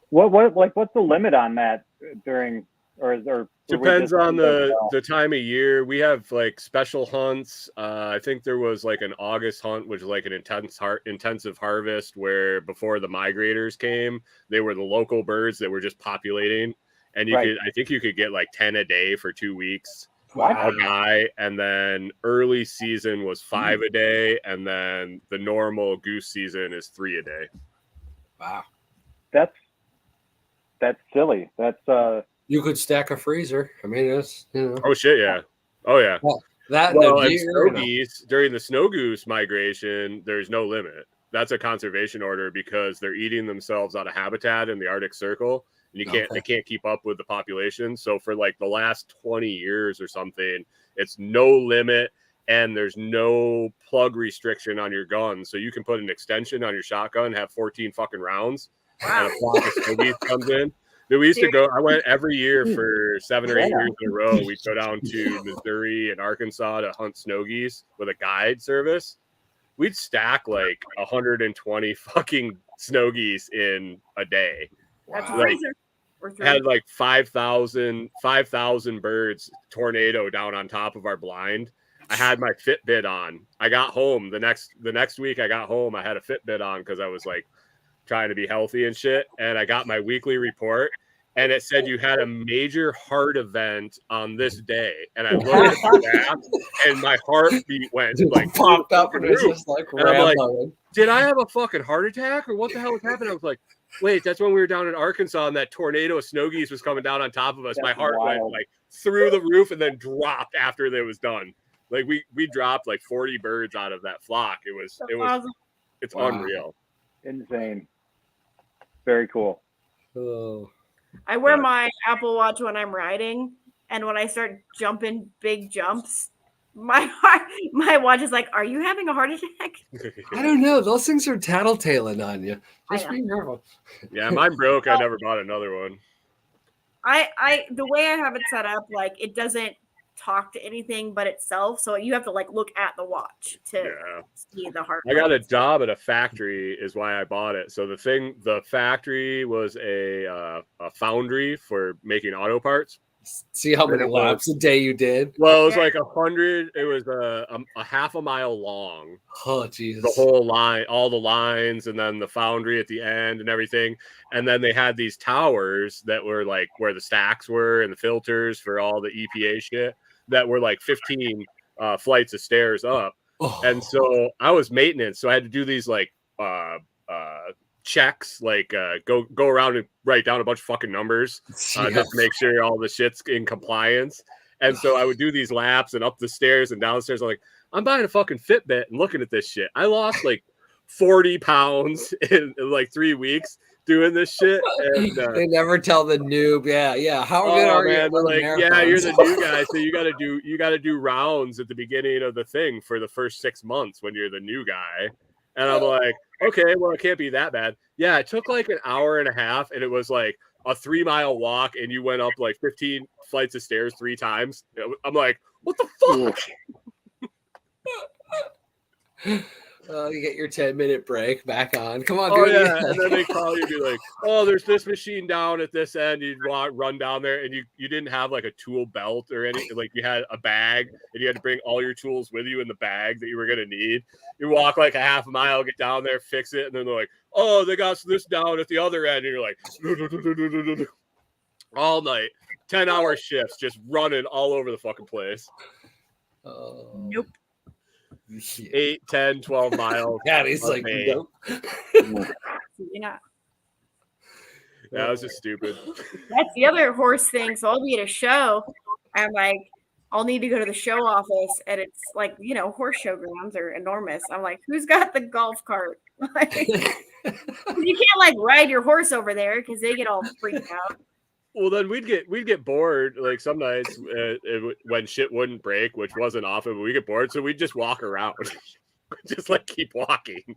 What's the limit on that during or depends on the time of year. We have like special hunts. I think there was like an August hunt, which was like an intensive harvest where before the migrators came, they were the local birds that were just populating, and I think you could get like 10 a day for 2 weeks. Wow. A guy, and then early season was 5 a day, and then the normal goose season is 3 a day. Wow, that's silly. That's you could stack a freezer. I mean, that's Oh shit, yeah. Oh yeah. Well, snow geese during the snow goose migration, there's no limit. That's a conservation order because they're eating themselves out of habitat in the Arctic Circle. And they can't keep up with the population. So for like the last 20 years or something, it's no limit and there's no plug restriction on your gun. So you can put an extension on your shotgun, have 14 fucking rounds, and a flock of snow geese comes in. Dude, we used to go. I went every year for 7 or 8 years in a row. We'd go down to Missouri and Arkansas to hunt snow geese with a guide service. We'd stack like 120 fucking snow geese in a day. That's like, or 3? Had like 5,000 birds tornado down on top of our blind. I had my Fitbit on. I got home the next week. I got home. I had a Fitbit on because I was like trying to be healthy and shit. And I got my weekly report, and it said you had a major heart event on this day. And I looked at the map, and my heartbeat went like popped up, and it was just like, and I'm like, did I have a fucking heart attack or what the hell was happening? I was like, wait, that's when we were down in Arkansas and that tornado of snow geese was coming down on top of us. That's my heart wild. went like through the roof and then dropped after it was done. Like we dropped like 40 birds out of that flock. It's unreal. Insane. Very cool. Oh. I wear my Apple Watch when I'm riding, and when I start jumping big jumps, my watch is like, "Are you having a heart attack?" I don't know. Those things are tattletaling on you. Just be careful. Yeah, mine broke. I never bought another one. I the way I have it set up, like it doesn't talk to anything but itself, so you have to like look at the watch to see the heart rate. I got a job at a factory is why I bought it. So the factory was a foundry for making auto parts. See how many laps a day you did? Well, it was like 100. It was a half a mile long. Oh, Jesus. The whole line, all the lines, and then the foundry at the end and everything. And then they had these towers that were like where the stacks were and the filters for all the EPA shit that were like 15 flights of stairs up. Oh. And so I was maintenance. So I had to do these like checks, like go around and write down a bunch of fucking numbers just to make sure all the shit's in compliance. And so I would do these laps and up the stairs and downstairs. I'm like, I'm buying a fucking Fitbit and looking at this shit. I lost like 40 pounds in like 3 weeks doing this shit. And, they never tell the noob. Yeah. How good are you? They're like, yeah, you're the new guy, so you gotta do rounds at the beginning of the thing for the first 6 months when you're the new guy. And I'm like, okay, well, it can't be that bad. Yeah, it took like an hour and a half, and it was like a 3 mile walk, and you went up like 15 flights of stairs 3 times. I'm like, what the fuck? You get your 10-minute break back on. Come on, oh do it yeah, again. and then they call you and be like, oh, there's this machine down at this end. You'd run down there, and you didn't have like a tool belt or anything. Like you had a bag, and you had to bring all your tools with you in the bag that you were gonna need. You walk like a half a mile, get down there, fix it, and then they're like, oh, they got this down at the other end, and you're like, all night, 10-hour shifts, just running all over the fucking place. Nope. 8, 10, 12 miles. Yeah, he's like, nope. Yeah. That was just stupid. That's the other horse thing. So I'll be at a show. I'm like, I'll need to go to the show office, and it's like, horse showgrounds are enormous. I'm like, who's got the golf cart? Like, you can't like ride your horse over there because they get all freaked out. Well, then we'd get bored. Like some nights when shit wouldn't break, which wasn't often, but we get bored, so we'd just walk around, just like keep walking.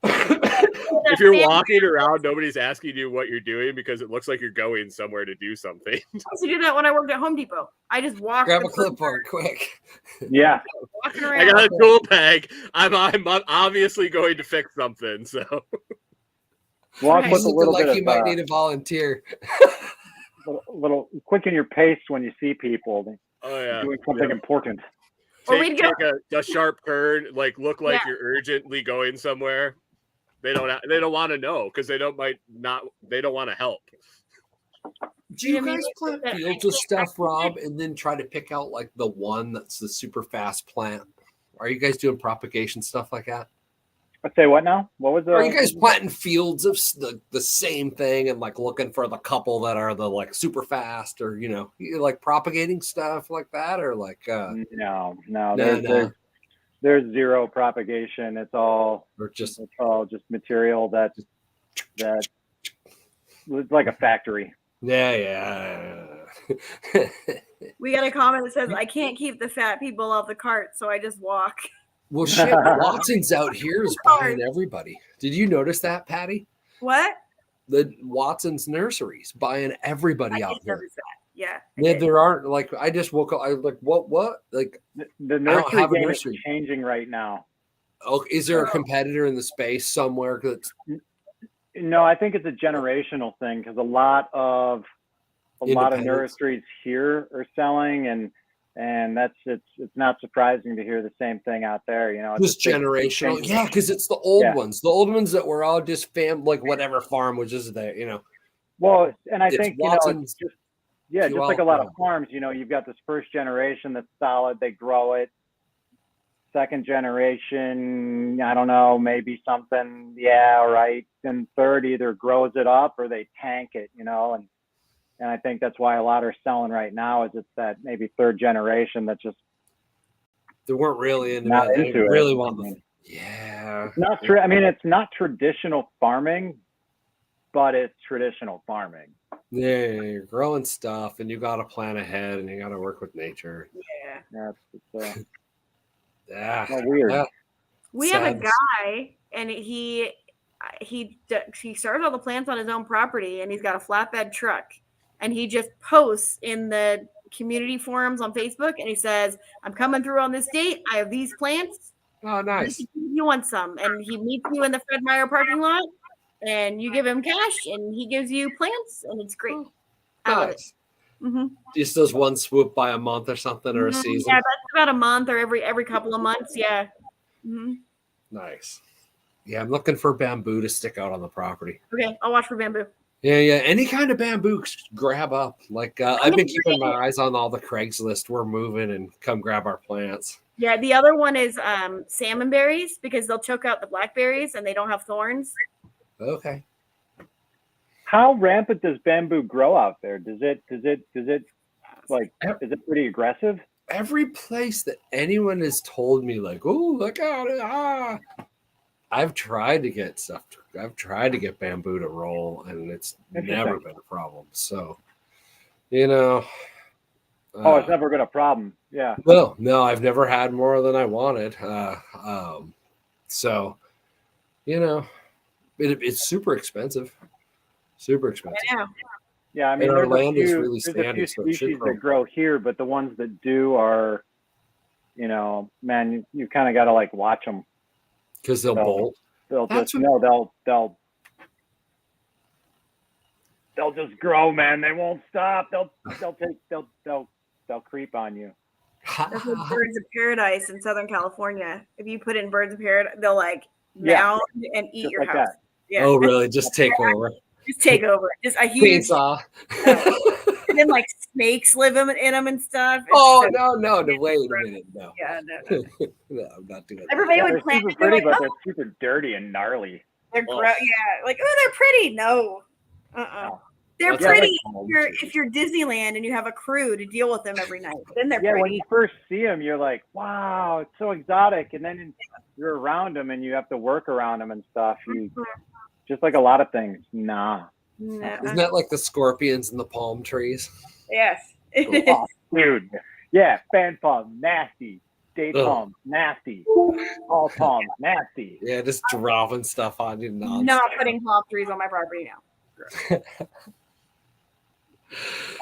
If you're walking around, nobody's asking you what you're doing because it looks like you're going somewhere to do something. I used to do that when I worked at Home Depot. I just walked. Grab a clipboard, quick. Yeah. Walking around. I got a tool bag. I'm obviously going to fix something. So Walk with a little like bit you of might need a volunteer. little quicken your pace when you see people doing something important. Take a sharp turn, like look like you're urgently going somewhere. They don't want to know because they don't want to help. Do you guys plant fields of stuff, Rob, and then try to pick out like the one that's the super fast plant? Are you guys doing propagation stuff like that? I'd say what now? What was the? Are you guys planting fields of the same thing and like looking for the couple that are the like super fast, or like propagating stuff like that, or like no. There's zero propagation. It's all just material that it's like a factory. Yeah. We got a comment that says, I can't keep the fat people off the cart, so I just walk. Well, shit, Watson's out here is buying everybody. Did you notice that, Patty? What? The Watson's Nursery's buying everybody out here. Yeah. There aren't, like, I just woke up, I was like, what? Like, the nursery game is changing right now. Oh, is there a competitor in the space somewhere? No, I think it's a generational thing because a lot of nurseries here are selling, and it's not surprising to hear the same thing out there. You know, just generational, yeah, because it's the old ones, that were all just like whatever farm was just there, you know. Well, and I think Watson's, just like a lot of farms. You know, you've got this first generation that's solid; they grow it. Second generation, I don't know, maybe something, yeah, right. And third either grows it up or they tank it, you know, and I think that's why a lot are selling right now is it's that maybe third generation that just they weren't really into it. Really want them. Yeah. It's not I mean, it's not traditional farming, but it's traditional farming. Yeah, you're growing stuff and you got to plan ahead and you got to work with nature. Yeah. Yeah. Weird. Yeah. We have a guy, and he started all the plants on his own property, and he's got a flatbed truck, and he just posts in the community forums on Facebook, and he says, "I'm coming through on this date. I have these plants. Oh, nice. You want some?" And he meets you in the Fred Meyer parking lot, and you give him cash, and he gives you plants, and it's great. I love it. Mm-hmm. Just does one swoop by a month or something, or a season. Yeah, that's about a month or every couple of months. Yeah. Mm-hmm. Nice. Yeah, I'm looking for bamboo to stick out on the property. Okay, I'll watch for bamboo. Yeah. Any kind of bamboo, grab up. Like I've been keeping my eyes on all the Craigslist. We're moving, and come grab our plants. Yeah, the other one is salmon berries because they'll choke out the blackberries and they don't have thorns. Okay. How rampant does bamboo grow out there? Is it like, is it pretty aggressive? Every place that anyone has told me, like, oh, look at it, I've tried to get stuff. I've tried to get bamboo to roll, and it's never been a problem. So, you know. It's never been a problem. Yeah. Well, no, I've never had more than I wanted. So, you know, it's super expensive. Super expensive. Yeah, I mean, and our land is really there's standing. a few species that grow here, but the ones that do are, you know, man, you kind of got to like watch them because they'll bolt. They'll just they'll just grow, man. They won't stop. They'll creep on you. That's like birds of paradise in Southern California. If you put in birds of paradise, they'll like mound and eat just your like house. That. Yeah. Oh, really? Just take over. Just take over. Just a huge chainsaw. And then like snakes live in them and stuff. Oh no! Wait a minute, no. Yeah, no. No, I'm not doing that. Everybody would plant. Super pretty, but they're super dirty and gnarly. They're like they're pretty. No, they're pretty if you're Disneyland and you have a crew to deal with them every night. Then they're pretty. When you first see them, you're like, wow, it's so exotic, and then you're around them and you have to work around them and stuff. Just like a lot of things, nah. Isn't that like the scorpions and the palm trees? Yes. Oh, dude. Yeah, fan palm, nasty. Date palm, nasty. All palms, nasty. Yeah, just dropping stuff on you. Not putting palm trees on my property now.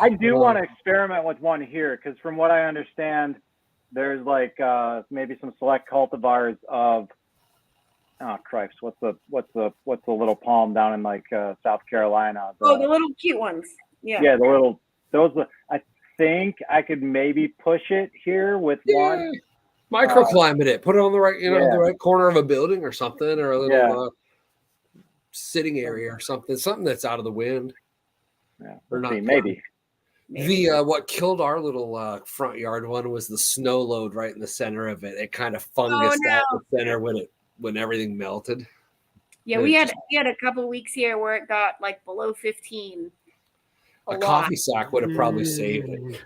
I do want to experiment with one here because from what I understand, there's like maybe some select cultivars of Christ, what's the little palm down in like South Carolina? The little cute ones. Yeah. Yeah, those. I think I could maybe push it here with one. Microclimate it. Put it on the right, the right corner of a building or something, or a little sitting area or something. Something that's out of the wind. Yeah, or not. Maybe. The what killed our little front yard one was the snow load right in the center of it. It kind of fungused out the center when everything melted. Yeah, we had a couple of weeks here where it got like below 15. A coffee sack would have probably saved it.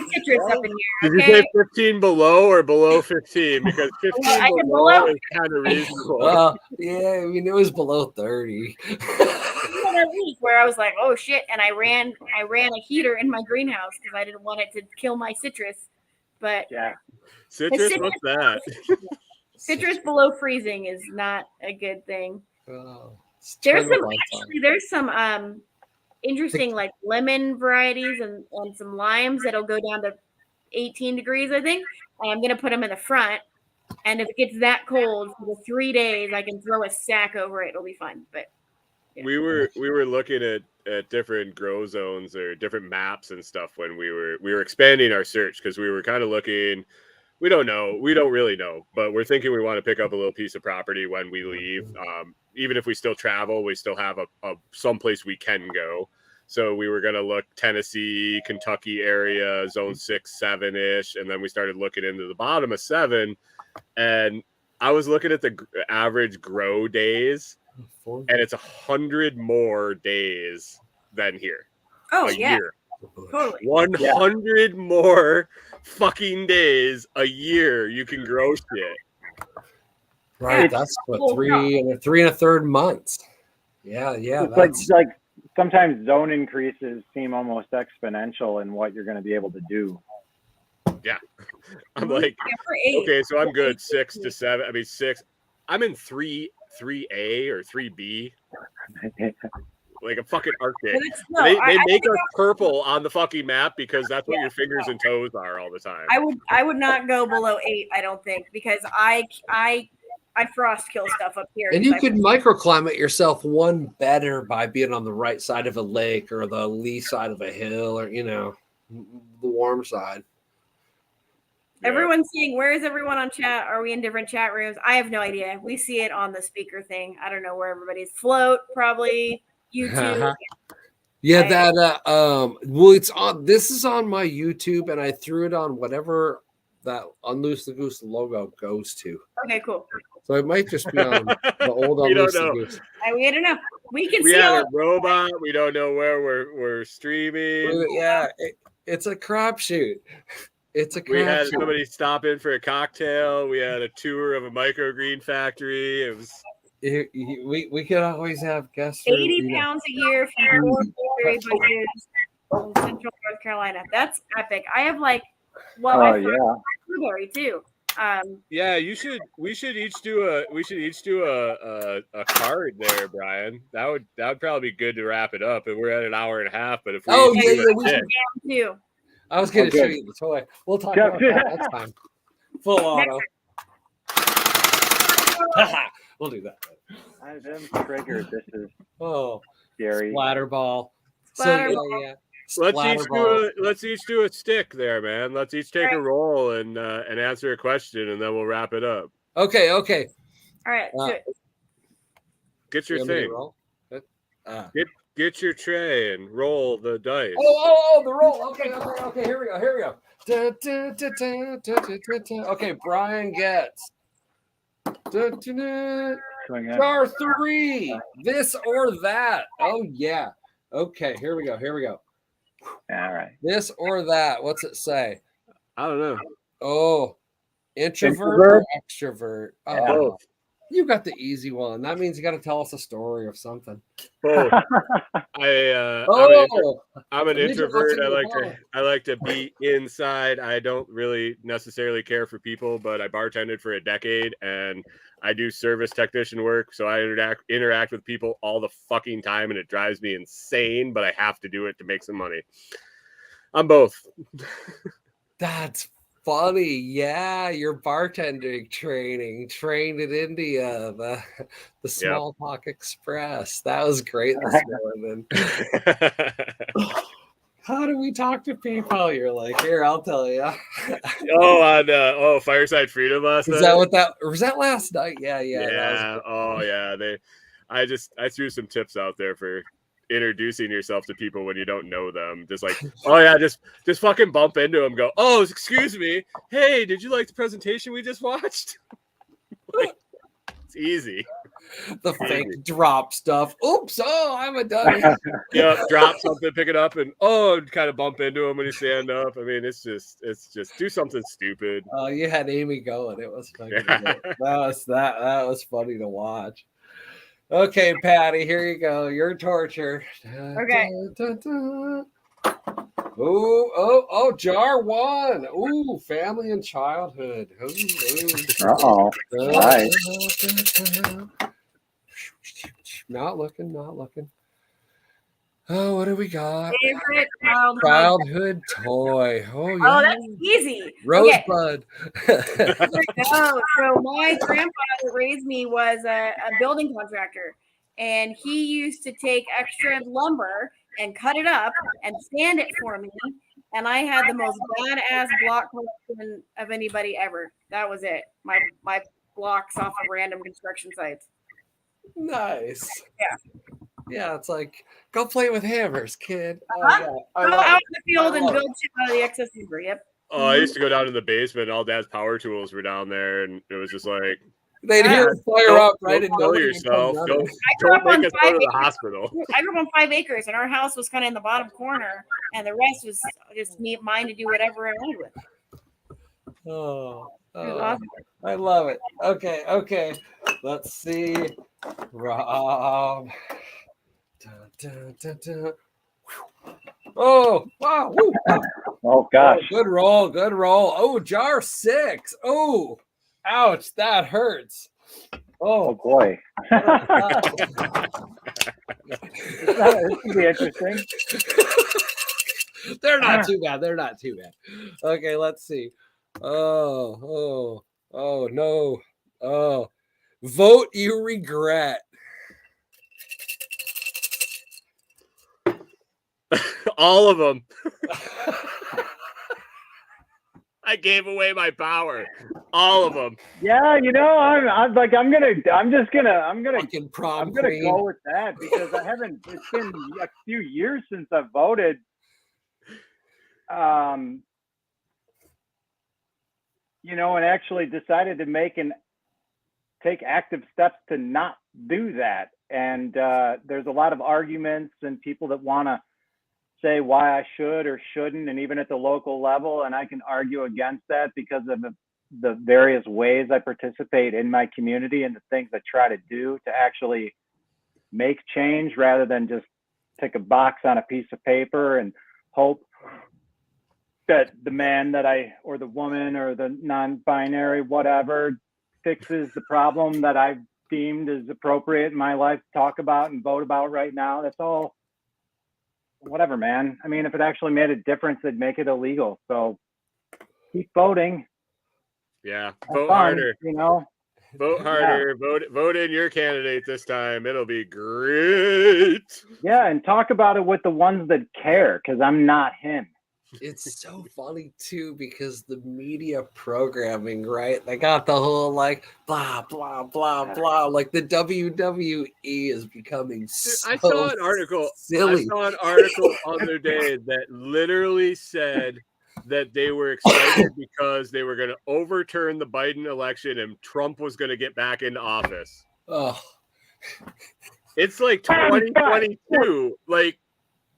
Citrus up in here. Did you say 15 below or below 15? Because 15 below is kind of reasonable. Yeah, I mean it was below 30. A week where I was like, oh shit, and I ran a heater in my greenhouse because I didn't want it to kill my citrus. But citrus, what's that? Citrus below freezing is not a good thing. Oh. There's some interesting like lemon varieties and some limes that'll go down to 18 degrees, I think. I'm gonna put them in the front And if it gets that cold for the 3 days, I can throw a sack over it. It'll be fun. But yeah. We were looking at different grow zones or different maps and stuff when we were expanding our search, because we were kind of looking. We don't really know, but we're thinking we want to pick up a little piece of property when we leave. Even if we still travel, we still have a someplace we can go. So we were going to look Tennessee, Kentucky area, zone 6, 7-ish. And then we started looking into the bottom of 7. And I was looking at the average grow days, and it's 100 more days than here. Oh, a year. Totally. 100 more fucking days a year you can grow shit. Right. That's what, 3 and 3.25 months. Yeah. It's like sometimes zone increases seem almost exponential in what you're going to be able to do. Yeah. I'm like, okay, so I'm good. 6 to 7. I mean, 6. I'm in 3A or 3B. Like a fucking Arctic. They make us purple on the fucking map because that's what your fingers and toes are all the time. I would not go below 8, I don't think, because I frost kill stuff up here. And you could microclimate yourself one better by being on the right side of a lake or the lee side of a hill, or the warm side. Everyone's saying, where is everyone on chat? Are we in different chat rooms? I have no idea. We see it on the speaker thing. I don't know where everybody's. Float, probably. YouTube. Yeah, that well, it's on. This is on my YouTube, and I threw it on whatever that UnLoose the Goose logo goes to. Okay, cool. So it might just be on the old UnLoose the Goose. We don't know. We see have a robot. We don't know where we're streaming. Yeah, it's a crapshoot. It's a crapshoot. We had somebody stop in for a cocktail. We had a tour of a microgreen factory. It was. We could always have guests. 80 pounds a year from 4 blueberry bushes in Central North Carolina. That's epic. I have blueberry too. Yeah, we should each do a card there, Brian. That would probably be good to wrap it up. And we're at an hour and a half, but if we too. I was going to show you the toy. We'll talk about that next time. Full auto. We'll do that. I've been triggered. This is scary. Splatterball. Let's each do a stick there, man. Let's each take a roll and answer a question, and then we'll wrap it up. Okay. All right. Get your thing. Get your tray and roll the dice. Oh, the roll. Okay. Here we go. Okay, Brian gets. Star 3, this or that. Oh yeah. Okay, here we go. All right. This or that. What's it say? I don't know. Oh, introvert or extrovert? Oh, you got the easy one. That means you got to tell us a story of something. I'm an introvert. I like to be inside. I don't really necessarily care for people, but I bartended for a decade and I do service technician work, so I interact with people all the fucking time, and it drives me insane, but I have to do it to make some money. I'm both. That's funny. Yeah, your bartending training trained in India, the Small Talk Express. That was great this morning. How do we talk to people? You're like, here, I'll tell you. On Fireside Freedom last night. Is that what was that last night? Yeah. I threw some tips out there for introducing yourself to people when you don't know them. Just like, just fucking bump into them. Go, oh, excuse me. Hey, did you like the presentation we just watched? It's easy. The fake drop stuff. Oops! Oh, I'm a dummy. Drop something, pick it up, and kind of bump into them when you stand up. I mean, it's just do something stupid. Oh, you had Amy going. It was funny. That was funny to watch. Okay, Patty, here you go. Your torture. Okay. Oh, jar 1. Ooh, family and childhood. Uh-oh. Nice. Not looking. Oh, what do we got? Favorite Childhood toy. Oh, yeah. Oh, that's easy. Rosebud. Okay. So my grandfather raised me was a building contractor, and he used to take extra lumber and cut it up and sand it for me. And I had the most badass block collection of anybody ever. That was it. My blocks off of random construction sites. Nice. Yeah. Yeah, it's like, go play with hammers, kid. Go out in the field and build shit out of the excess lumber. Yep. Oh, I used to go down in the basement. All Dad's power tools were down there, and it was just like they'd hear it fire up, right? Don't kill yourself. Don't make us go to the hospital. I grew up on 5 acres, and our house was kind of in the bottom corner, and the rest was just mine to do whatever I wanted with. Oh, Awesome. I love it. Okay. Let's see. Rob. Dun, dun, dun, dun. Oh, wow. Woo. Oh, gosh. Good roll. Oh, jar 6. Oh, ouch. That hurts. Oh, boy. This could be interesting. They're not too bad. Okay, let's see. Oh, no. Oh, vote you regret. All of them. I gave away my power. All of them. Yeah, I'm gonna Fucking prom I'm gonna queen. go with that because it's been a few years since I voted. And actually decided to take active steps to not do that. And there's a lot of arguments and people that want to say why I should or shouldn't, and even at the local level, and I can argue against that because of the various ways I participate in my community and the things I try to do to actually make change rather than just tick a box on a piece of paper and hope that the man or the woman or the non-binary whatever fixes the problem that I've deemed is appropriate in my life to talk about and vote about right now. That's all whatever, man. I mean, if it actually made a difference, they'd make it illegal. So keep voting. Yeah, vote harder. Vote harder. Yeah. Vote in your candidate this time. It'll be great. Yeah, and talk about it with the ones that care, because I'm not him. It's so funny too because the media programming, right? They got the whole like blah blah blah blah. Like the WWE is becoming so I saw an article. Silly. I saw an article other day that literally said that they were excited because they were going to overturn the Biden election and Trump was going to get back into office. Oh, it's like 2022. Like.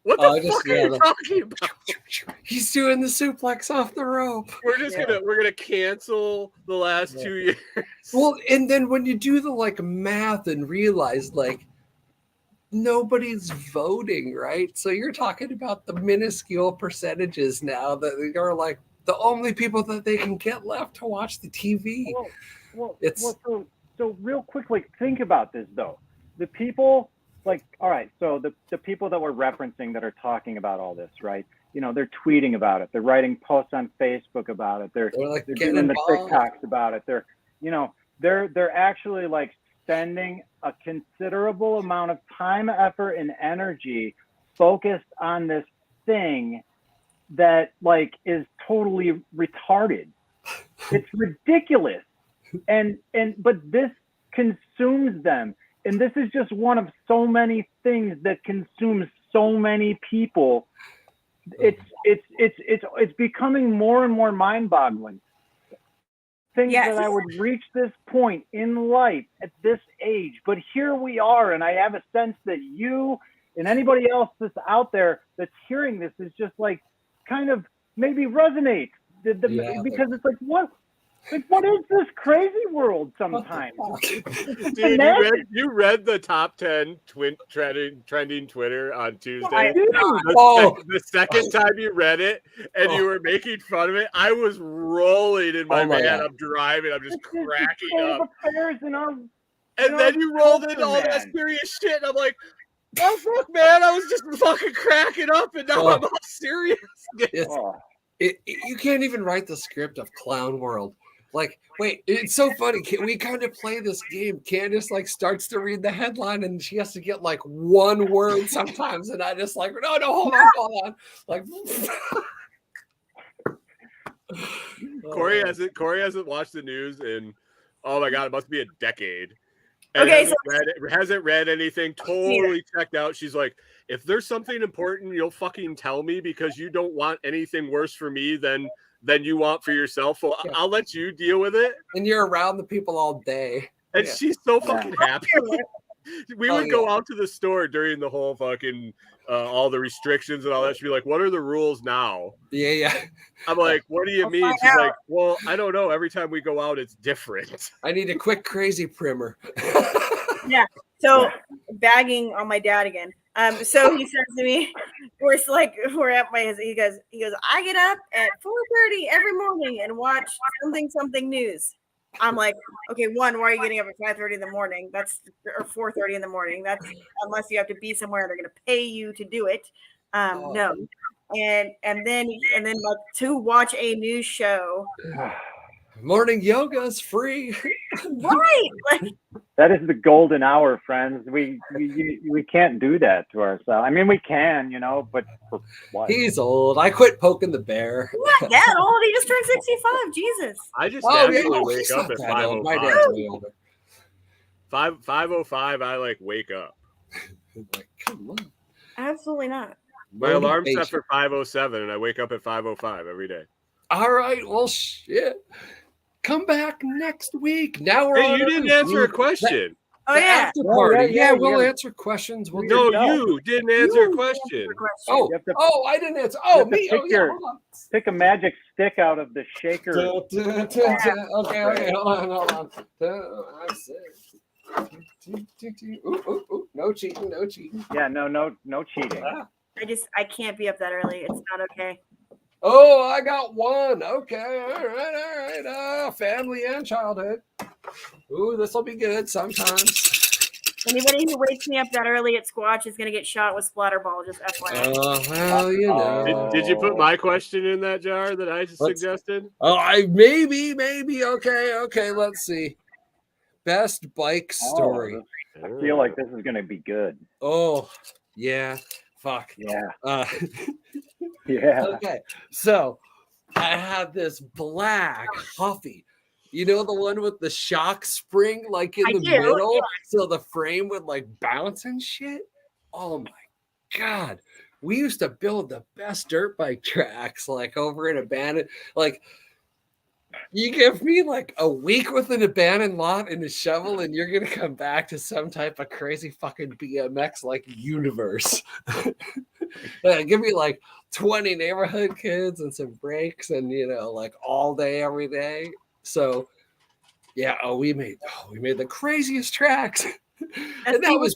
What the fuck are you talking about? He's doing the suplex off the rope. We're gonna cancel the last 2 years. Well, and then when you do the like math and realize like nobody's voting, right? So you're talking about the minuscule percentages now that are like the only people that they can get left to watch the TV. So real quickly, think about this though. The people. Like, all right, so the people that we're referencing that are talking about all this, right? They're tweeting about it. They're writing posts on Facebook about it. They're doing the TikToks about it. They're actually like spending a considerable amount of time, effort, and energy focused on this thing that like is totally retarded. It's ridiculous. But this consumes them. And this is just one of so many things that consumes so many people. It's becoming more and more mind-boggling. Think that I would reach this point in life at this age, but here we are, and I have a sense that you and anybody else that's out there that's hearing this is just like kind of maybe resonates because it's like what. Like, what is this crazy world sometimes? Dude, you read the top 10 trending Twitter on Tuesday? I do. The second time you read it and you were making fun of it, I was rolling in my van. I'm driving. I'm just cracking up. And then you rolled in all that serious shit. And I'm like, Oh fuck, man! I was just fucking cracking up, and now I'm all serious. You can't even write the script of Clown World. Like, wait, it's so funny. We kind of play this game. Candace like starts to read the headline, and she has to get like one word sometimes, and I just like, no, hold on. Like, Corey hasn't watched the news in, oh my god, it must be a decade. And okay, hasn't read anything. Totally checked out. She's like, if there's something important, you'll fucking tell me because you don't want anything worse for me than you want for yourself. Well, I'll let you deal with it. And you're around the people all day. And she's so fucking happy. We would go out to the store during the whole fucking all the restrictions and all that. She'd be like, what are the rules now? Yeah. I'm like, what do you mean? She's like, well, I don't know. Every time we go out, it's different. I need a quick crazy primer. Yeah. So bagging on my dad again. So he says to me, we're at my, he goes, I get up at 4:30 every morning and watch something news. I'm like, okay, one, why are you getting up at 5:30 in the morning? Or 4:30 in the morning. That's unless you have to be somewhere, they're going to pay you to do it. No. And then like to watch a news show. Morning yoga is free. Right. That is the golden hour, friends. We can't do that to ourselves. I mean, we can, but for what? He's old. I quit poking the bear. Not that old. He just turned 65. Jesus. I just naturally wake up at 5:05. My dad's way older. 5:05. I like wake up. Like, come on. Absolutely not. My alarm's set for 5:07, and I wake up at 5:05 every day. All right. Well, shit. Come back next week. Now we're you didn't answer a question. After party. Yeah, we'll answer questions. You didn't answer a question. I didn't answer. Oh, me. Pick a magic stick out of the shaker. Okay, hold on. No cheating. Yeah, no cheating. I can't be up that early. It's not okay. Oh, I got one. Okay, all right. Family and childhood. Ooh, this will be good sometimes. Anybody who wakes me up that early at Squatch is going to get shot with splatterball, just FYI. Oh, well, you know. Did you put my question in that jar that I just suggested? Maybe. Okay, let's see. Best bike story. I feel like this is going to be good. Oh, yeah. Fuck. Yeah. Yeah. Okay. So I had this black Huffy. You know, the one with the shock spring like in the middle? Yeah. So the frame would like bounce and shit. Oh my God. We used to build the best dirt bike tracks like over an abandoned, like you give me like a week with an abandoned lot and a shovel, and you're gonna come back to some type of crazy fucking BMX like universe. Give me like 20 neighborhood kids and some breaks, and like all day, every day. So, yeah. We made the craziest tracks, and that was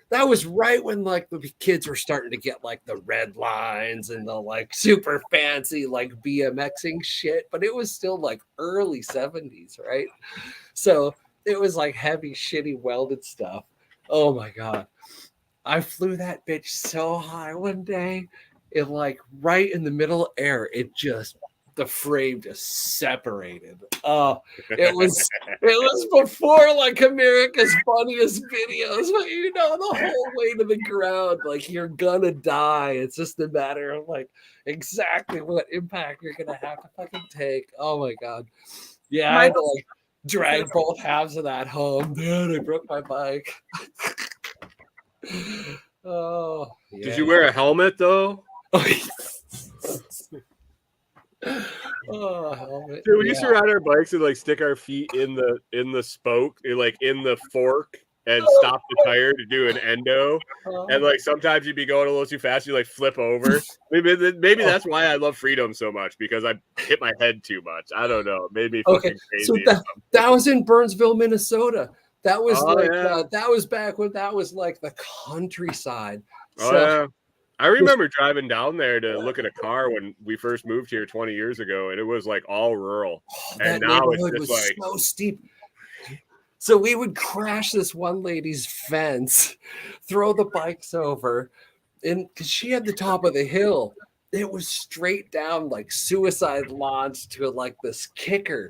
that was right when like the kids were starting to get like the red lines and the like super fancy like BMXing shit, but it was still like early 70s, right? So it was like heavy, shitty welded stuff. Oh my God. I flew that bitch so high one day, it like right in the middle of air, the frame just separated. Oh, it was before like America's Funniest Videos, but the whole way to the ground, like you're gonna die. It's just a matter of like exactly what impact you're gonna have to fucking take. Oh my God. Yeah, I had to like drag both halves of that home. Dude, I broke my bike. Oh, yeah. Did you wear a helmet though? Helmet. Dude, we used to ride our bikes and like stick our feet in the spoke, like in the fork, and stop the tire to do an endo. And like sometimes you'd be going a little too fast, you like flip over. Maybe that's why I love freedom so much, because I hit my head too much. I don't know. It made me fucking crazy. So that was in Burnsville, Minnesota. That was that was back when that was like the countryside. Yeah. I remember driving down there to look at a car when we first moved here 20 years ago, and it was like all rural. And now it's just like so steep. So we would crash this one lady's fence, throw the bikes over, and because she had the top of the hill, it was straight down like suicide launch to like this kicker.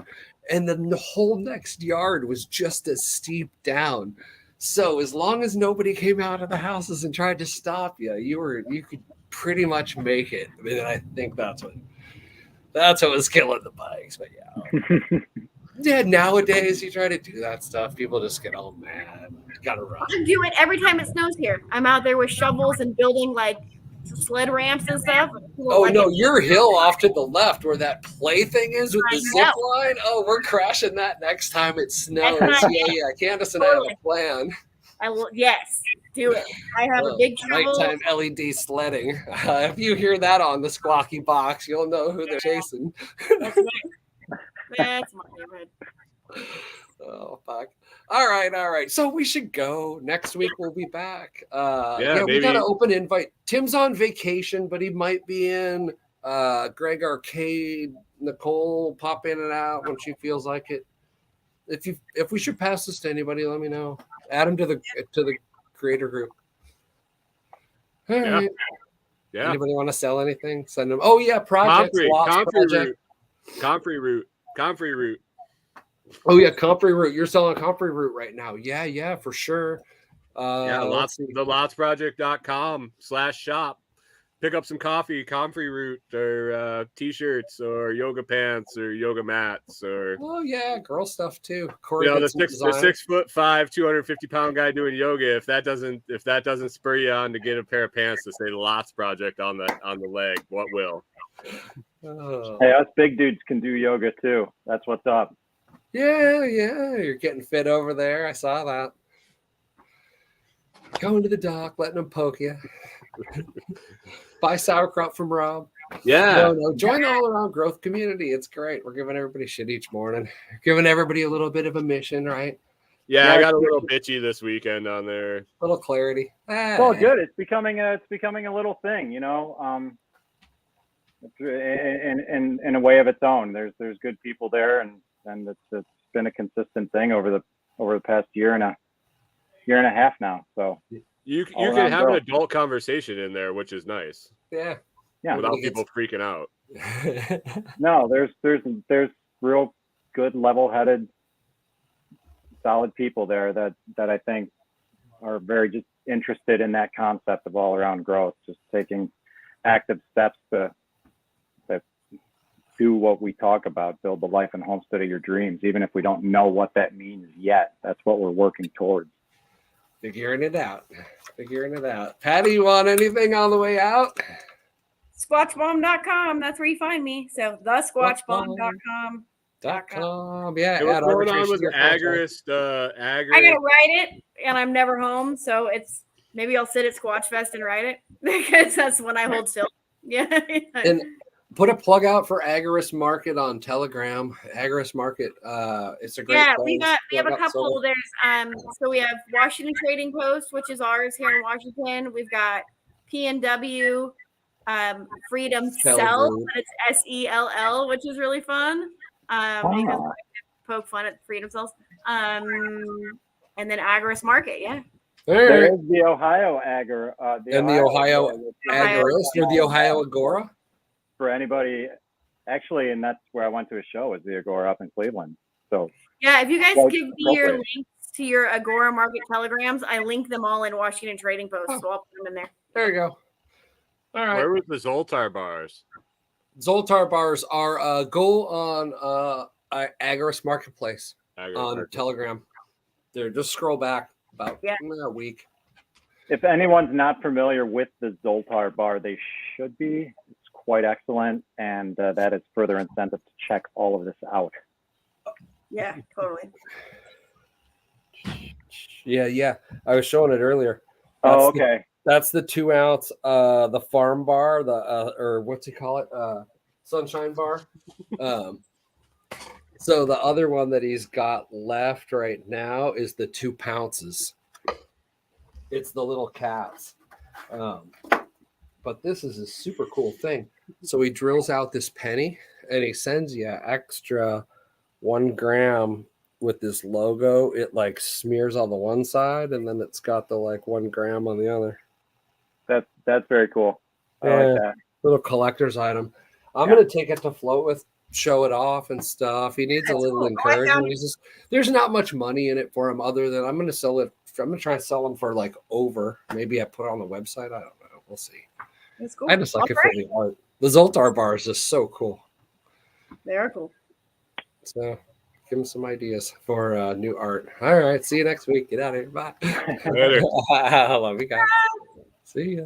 And then the whole next yard was just as steep down. So as long as nobody came out of the houses and tried to stop you, you could pretty much make it. I mean, I think that's what was killing the bikes. But yeah. Yeah, nowadays you try to do that stuff, people just get all mad. Gotta run. I do it every time it snows here. I'm out there with shovels and building like sled ramps and stuff. Oh no, your hill off to the left where that play thing is with the zip line. Oh, we're crashing that next time it snows. Yeah. Candace and I have a plan. Yes, do it. I have a big shovel. Nighttime LED sledding. If you hear that on the squawky box, you'll know who they're chasing. That's my neighborhood. Oh fuck! All right. So we should go. Next week we'll be back. We got an open invite. Tim's on vacation, but he might be in. Greg Arcade, Nicole pop in and out when she feels like it. If we should pass this to anybody, let me know. Add them to the creator group. All right. Yeah. Anybody want to sell anything? Send them. Oh yeah, projects. Comfrey root. Oh yeah, comfrey root. You're selling comfrey root right now. Yeah, for sure. Lotsproject.com/shop. Pick up some coffee, comfrey root, or t-shirts, or yoga pants, or yoga mats, or girl stuff too. Corey, the 6'5", 250-pound guy doing yoga. If that doesn't spur you on to get a pair of pants to say the Lots Project on the leg, what will? Hey, us big dudes can do yoga too. That's what's up. Yeah, you're getting fit over there. I saw that. Going to the dock, letting them poke you. Buy sauerkraut from Rob. Yeah. No. Join the all around growth community. It's great. We're giving everybody shit each morning. Giving everybody a little bit of a mission, right? Yeah, I got a little bitchy this weekend on there. A little clarity. Well, good. It's becoming a little thing, in a way of its own. There's good people there, and it's been a consistent thing over the past year and a half now. So you can have an adult conversation in there, which is nice. Yeah. Without people freaking out. No, there's real good, level-headed, solid people there that I think are very just interested in that concept of all-around growth, just taking active steps to do what we talk about, build the life and homestead of your dreams, even if we don't know what that means yet. That's what we're working towards. Figuring it out. Patty, you want anything on the way out? Squatchbomb.com. That's where you find me. So thesquatchbomb.com. Yeah. What's going on with Agorist? I gotta write it, and I'm never home, so maybe I'll sit at Squatch Fest and write it because that's when I hold still. Yeah. And put a plug out for Agorist Market on Telegram. Agorist Market. It's a great. Yeah, we have a couple. There's so we have Washington Trading Post, which is ours here in Washington. We've got PNW. Freedom Cell, but it's SELL, which is really fun. Because I poke fun at Freedom Cells. And then Agorist Market, yeah. There's the Ohio Agor. The Ohio Agorist or the Ohio Agora? For anybody, actually, and that's where I went to a show, is the Agora up in Cleveland. So yeah, if you guys give me your links to your Agora Market telegrams, I link them all in Washington Trading Post, so I'll put them in there. There you go. All right. Where was the Zoltar bars? Zoltar bars are go on Agorist Marketplace on Telegram. There, just scroll back about a week. If anyone's not familiar with the Zoltar bar, they should be. It's quite excellent, and that is further incentive to check all of this out. Yeah, totally. Yeah. I was showing it earlier. Okay. That's the 2 ounce, the farm bar, or what's he call it? Sunshine bar. So the other one that he's got left right now is the 2 pounces. It's the little cats. But this is a super cool thing. So he drills out this penny and he sends you extra 1 gram with this logo. It like smears on the one side, and then it's got the like 1 gram on the other. That's very cool. I like that. Little collector's item. I'm gonna take it to Float with, show it off and stuff. He needs a little encouragement. He's just, there's not much money in it for him other than I'm gonna sell it. I'm gonna try and sell them for like over. Maybe I put it on the website. I don't know. We'll see. That's cool. I just like it for the art. The Zoltar bar is just so cool. They are cool. So give him some ideas for new art. All right. See you next week. Get out of here. Bye. Later. I love you guys. See ya.